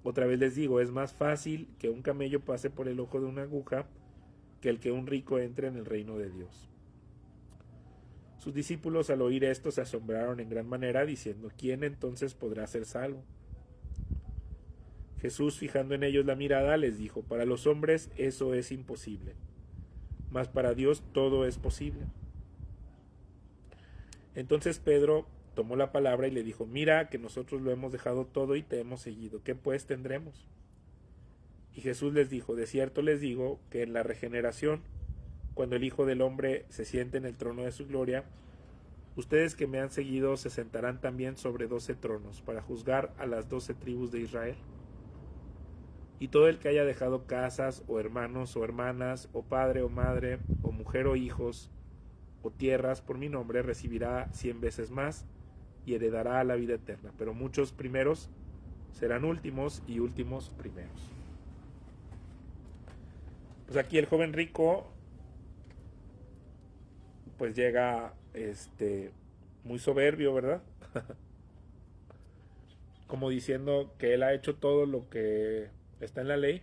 Otra vez les digo, es más fácil que un camello pase por el ojo de una aguja que el que un rico entre en el reino de Dios. Sus discípulos al oír esto se asombraron en gran manera, diciendo: ¿quién entonces podrá ser salvo? Jesús, fijando en ellos la mirada, les dijo: para los hombres eso es imposible, mas para Dios todo es posible. Entonces Pedro tomó la palabra y le dijo: mira que nosotros lo hemos dejado todo y te hemos seguido. ¿Qué pues tendremos? Y Jesús les dijo: de cierto les digo que en la regeneración, cuando el Hijo del Hombre se siente en el trono de su gloria, ustedes que me han seguido se sentarán también sobre 12 tronos para juzgar a las 12 tribus de Israel. Y todo el que haya dejado casas, o hermanos, o hermanas, o padre, o madre, o mujer, o hijos, o tierras por mi nombre, recibirá 100 veces más y heredará la vida eterna. Pero muchos primeros serán últimos y últimos primeros. Pues aquí el joven rico pues llega muy soberbio, ¿verdad? Como diciendo que él ha hecho todo lo que está en la ley.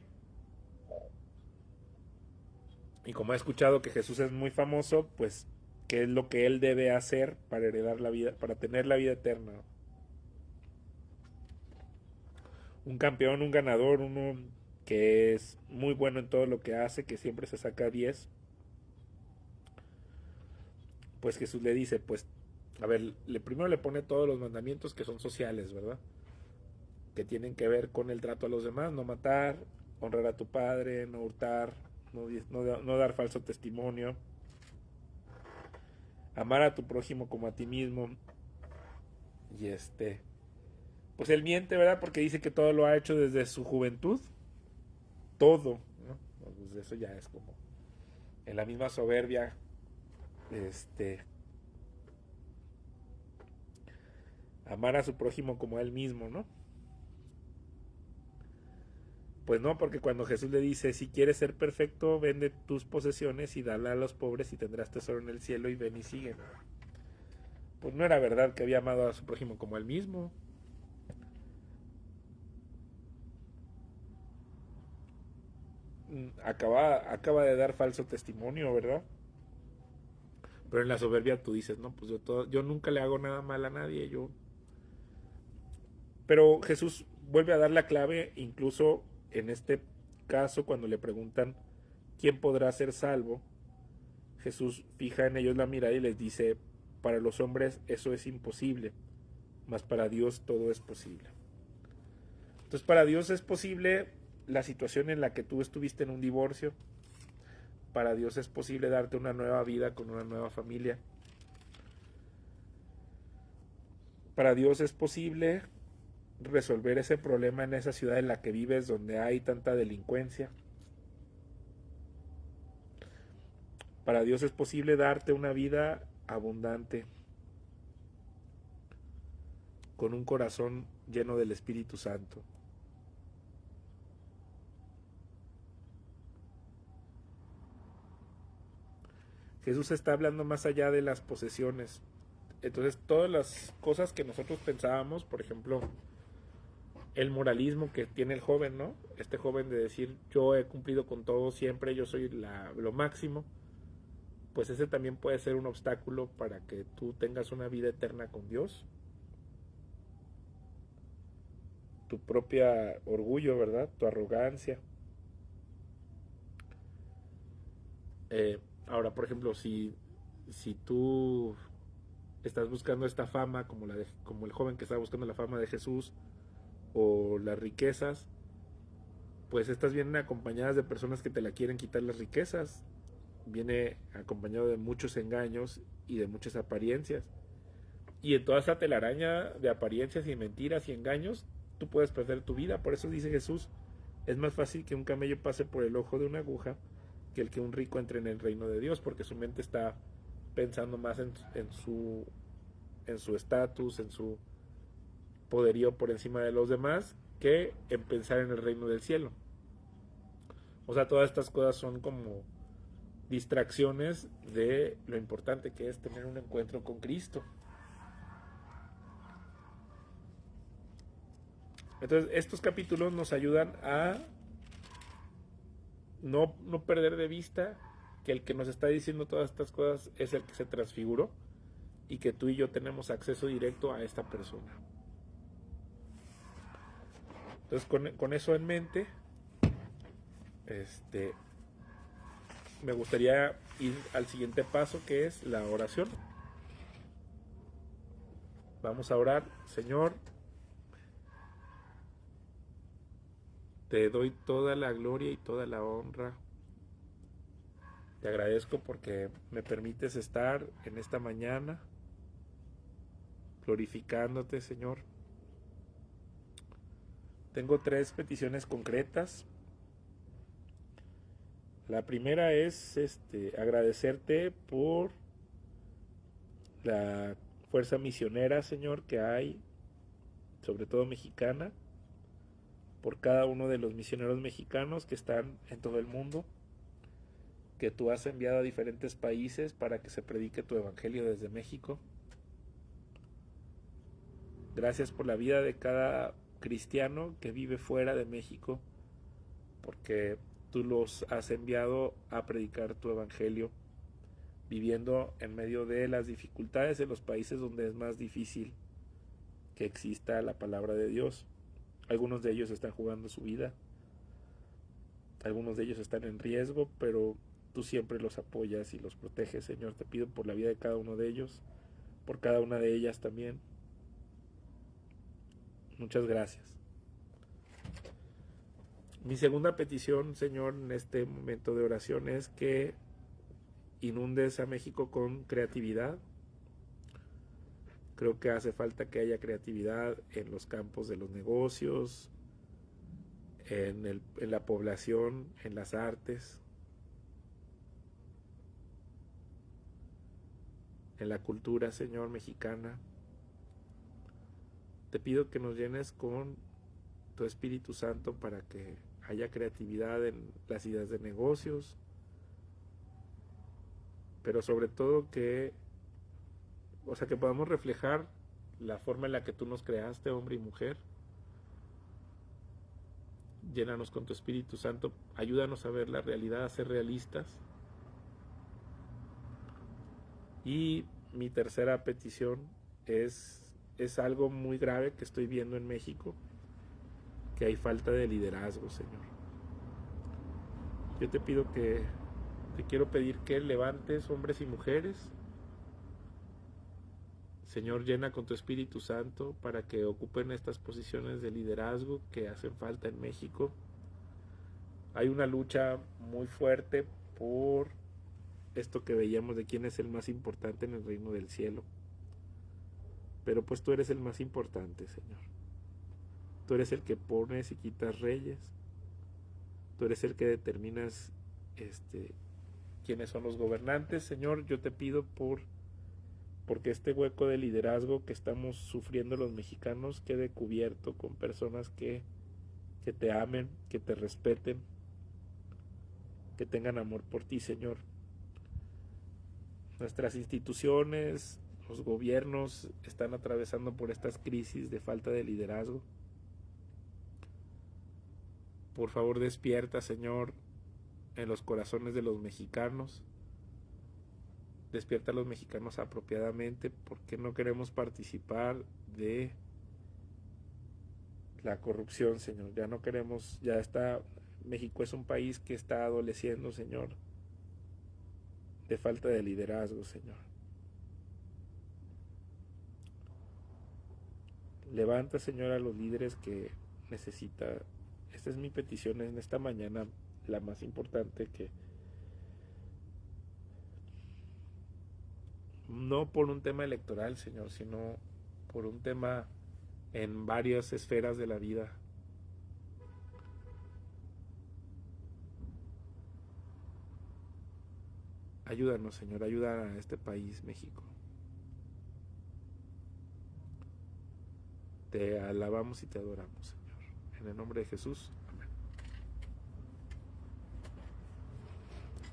Y como ha escuchado que Jesús es muy famoso, pues qué es lo que él debe hacer para heredar la vida, para tener la vida eterna. Un campeón, un ganador, uno que es muy bueno en todo lo que hace, que siempre se saca 10. Pues Jesús le dice, pues, a ver, primero le pone todos los mandamientos que son sociales, ¿verdad? Que tienen que ver con el trato a los demás: no matar, honrar a tu padre, no hurtar, no dar falso testimonio, amar a tu prójimo como a ti mismo. Y pues él miente, ¿verdad? Porque dice que todo lo ha hecho desde su juventud. Todo, ¿no? Pues eso ya es como en la misma soberbia, amar a su prójimo como a él mismo, ¿no? Pues no, porque cuando Jesús le dice, si quieres ser perfecto, vende tus posesiones y dale a los pobres y tendrás tesoro en el cielo y ven y sigue. Pues no era verdad que había amado a su prójimo como a él mismo. Acaba de dar falso testimonio, ¿verdad? Pero en la soberbia tú dices, no, pues yo nunca le hago nada mal a nadie, yo. Pero Jesús vuelve a dar la clave, incluso en este caso, cuando le preguntan quién podrá ser salvo, Jesús fija en ellos la mirada y les dice, para los hombres eso es imposible, mas para Dios todo es posible. Entonces para Dios es posible la situación en la que tú estuviste en un divorcio, para Dios es posible darte una nueva vida con una nueva familia, para Dios es posible resolver ese problema en esa ciudad en la que vives donde hay tanta delincuencia. Para Dios es posible darte una vida abundante con un corazón lleno del Espíritu Santo. Jesús está hablando más allá de las posesiones. Entonces todas las cosas que nosotros pensábamos, por ejemplo, el moralismo que tiene el joven, ¿no? Este joven de decir, yo he cumplido con todo siempre, yo soy lo máximo, pues ese también puede ser un obstáculo para que tú tengas una vida eterna con Dios. Tu propia orgullo, ¿verdad? Tu arrogancia. Ahora, por ejemplo, si tú estás buscando esta fama como el joven que estaba buscando la fama de Jesús o las riquezas, pues estas vienen acompañadas de personas que te la quieren quitar las riquezas. Viene acompañado de muchos engaños y de muchas apariencias. Y en toda esta telaraña de apariencias y mentiras y engaños, tú puedes perder tu vida. Por eso dice Jesús, es más fácil que un camello pase por el ojo de una aguja que el que un rico entre en el reino de Dios, porque su mente está pensando más en su estatus, en su poderío por encima de los demás, que en pensar en el reino del cielo. O sea, todas estas cosas son como distracciones de lo importante que es tener un encuentro con Cristo. Entonces, estos capítulos nos ayudan a no perder de vista que el que nos está diciendo todas estas cosas es el que se transfiguró y que tú y yo tenemos acceso directo a esta persona. Entonces, con eso en mente, me gustaría ir al siguiente paso, que es la oración. Vamos a orar. Señor, te doy toda la gloria y toda la honra. Te agradezco porque me permites estar en esta mañana glorificándote, Señor. Tengo 3 peticiones concretas. La primera es agradecerte por la fuerza misionera, Señor, que hay, sobre todo mexicana, por cada uno de los misioneros mexicanos que están en todo el mundo, que tú has enviado a diferentes países para que se predique tu evangelio desde México. Gracias por la vida de cada cristiano que vive fuera de México, porque tú los has enviado a predicar tu evangelio, viviendo en medio de las dificultades de los países donde es más difícil que exista la palabra de Dios. Algunos de ellos están jugando su vida, algunos de ellos están en riesgo, pero tú siempre los apoyas y los proteges, Señor. Te pido por la vida de cada uno de ellos, por cada una de ellas también. Muchas gracias. Mi segunda petición, Señor, en este momento de oración es que inundes a México con creatividad Creo que hace falta que haya creatividad en los campos de los negocios, en la población, en las artes, en la cultura, Señor, mexicana. Te pido que nos llenes con tu Espíritu Santo para que haya creatividad en las ideas de negocios, pero sobre todo que podamos reflejar la forma en la que tú nos creaste, hombre y mujer. Llénanos con tu Espíritu Santo, ayúdanos a ver la realidad, a ser realistas. Y mi tercera petición es algo muy grave que estoy viendo en México, que hay falta de liderazgo, Señor. Yo te quiero pedir que levantes hombres y mujeres. Señor, llena con tu Espíritu Santo para que ocupen estas posiciones de liderazgo que hacen falta en México. Hay una lucha muy fuerte por esto que veíamos de quién es el más importante en el reino del cielo. Pero pues tú eres el más importante, Señor. Tú eres el que pones y quitas reyes. Tú eres el que determinas quiénes son los gobernantes. Señor, yo te pido porque este hueco de liderazgo que estamos sufriendo los mexicanos quede cubierto con personas que te amen, que te respeten, que tengan amor por ti, Señor. Nuestras instituciones, los gobiernos están atravesando por estas crisis de falta de liderazgo. Por favor, despierta, Señor, en los corazones de los mexicanos. Despierta a los mexicanos apropiadamente, porque no queremos participar de la corrupción, Señor. Ya no queremos, México es un país que está adoleciendo, Señor, de falta de liderazgo, Señor. Levanta, Señor, a los líderes que necesita. Esta es mi petición en esta mañana, la más importante, que no por un tema electoral, Señor, sino por un tema en varias esferas de la vida. Ayúdanos, Señor, ayuda a este país, México. Te alabamos y te adoramos, Señor. En el nombre de Jesús. Amén.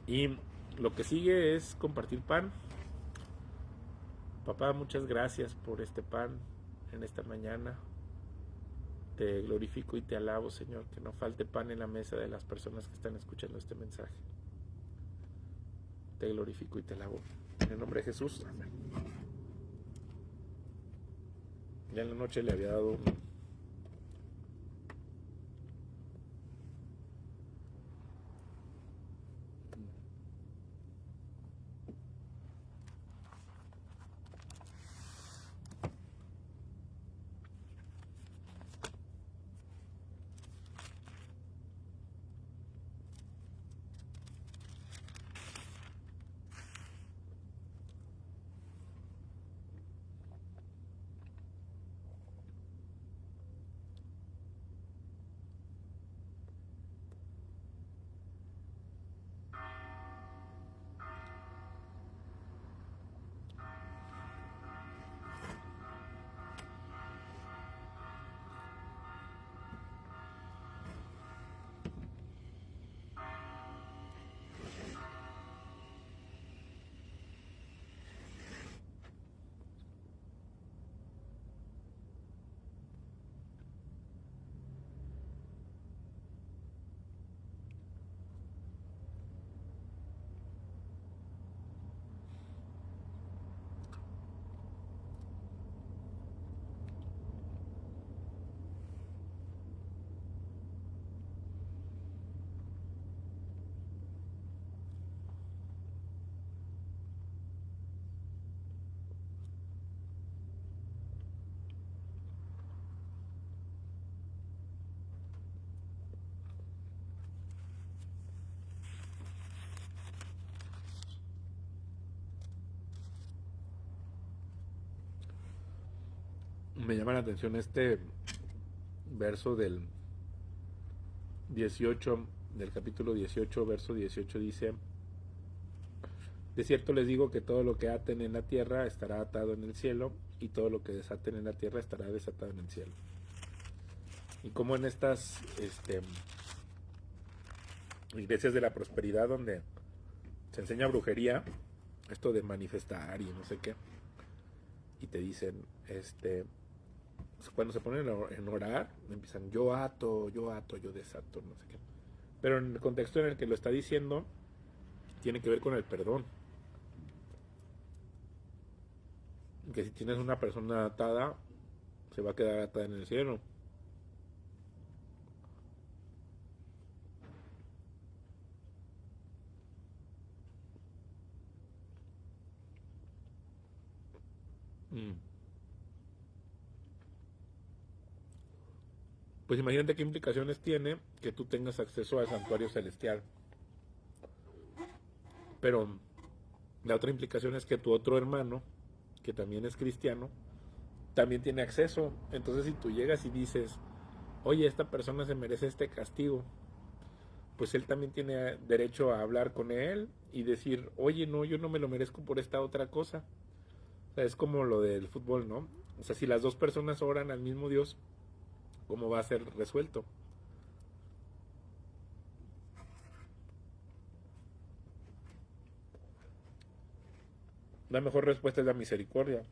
Y lo que sigue es compartir pan. Papá, muchas gracias por este pan en esta mañana. Te glorifico y te alabo, Señor, que no falte pan en la mesa de las personas que están escuchando este mensaje. Te glorifico y te alabo. En el nombre de Jesús. Amén. Ya en la noche le había dado me llama la atención este verso del 18, del capítulo 18, verso 18 dice: de cierto les digo que todo lo que aten en la tierra estará atado en el cielo, y todo lo que desaten en la tierra estará desatado en el cielo. Y como en estas iglesias de la prosperidad donde se enseña brujería, esto de manifestar y no sé qué, y te dicen, cuando se ponen en orar, empiezan yo ato, yo desato, no sé qué. Pero en el contexto en el que lo está diciendo, tiene que ver con el perdón. Que si tienes una persona atada, se va a quedar atada en el cielo. Pues imagínate qué implicaciones tiene que tú tengas acceso al santuario celestial. Pero la otra implicación es que tu otro hermano, que también es cristiano, también tiene acceso. Entonces si tú llegas y dices, oye, esta persona se merece este castigo, pues él también tiene derecho a hablar con él y decir, oye, no, yo no me lo merezco por esta otra cosa. O sea, es como lo del fútbol, ¿no? O sea, si las dos personas oran al mismo Dios, ¿cómo va a ser resuelto? La mejor respuesta es la misericordia.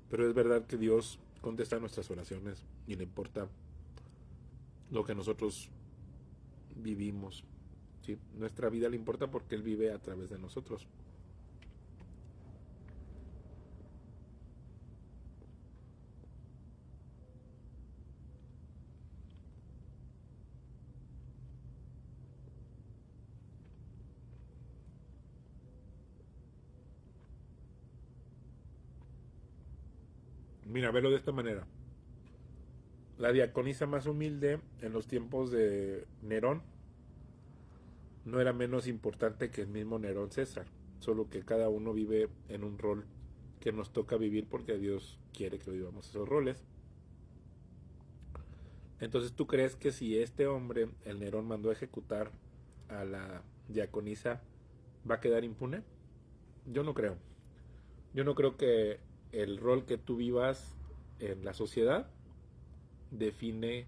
Pero es verdad que Dios contesta nuestras oraciones y le importa lo que nosotros vivimos. ¿Sí? Nuestra vida le importa porque Él vive a través de nosotros. Mira, velo de esta manera. La diaconisa más humilde en los tiempos de Nerón no era menos importante que el mismo Nerón César, solo que cada uno vive en un rol que nos toca vivir porque Dios quiere que vivamos esos roles. Entonces, ¿tú crees que si este hombre, el Nerón, mandó a ejecutar a la diaconisa, va a quedar impune? Yo no creo. Yo no creo que el rol que tú vivas en la sociedad define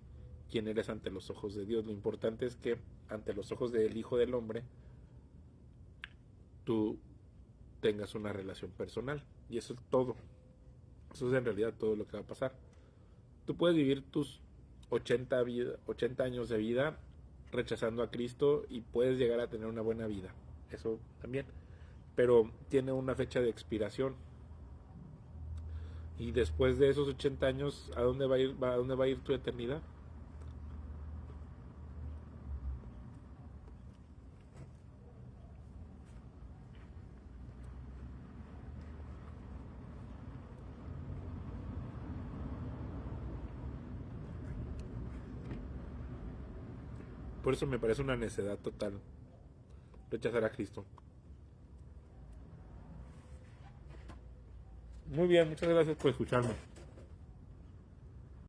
quién eres ante los ojos de Dios. Lo importante es que ante los ojos del Hijo del Hombre tú tengas una relación personal. Y eso es todo. Eso es en realidad todo lo que va a pasar. Tú puedes vivir tus 80 años de vida rechazando a Cristo y puedes llegar a tener una buena vida. Eso también. Pero tiene una fecha de expiración. Y después de esos 80 años, ¿a dónde va a ir tu eternidad? Por eso me parece una necedad total rechazar a Cristo. Muy bien, muchas gracias por escucharme.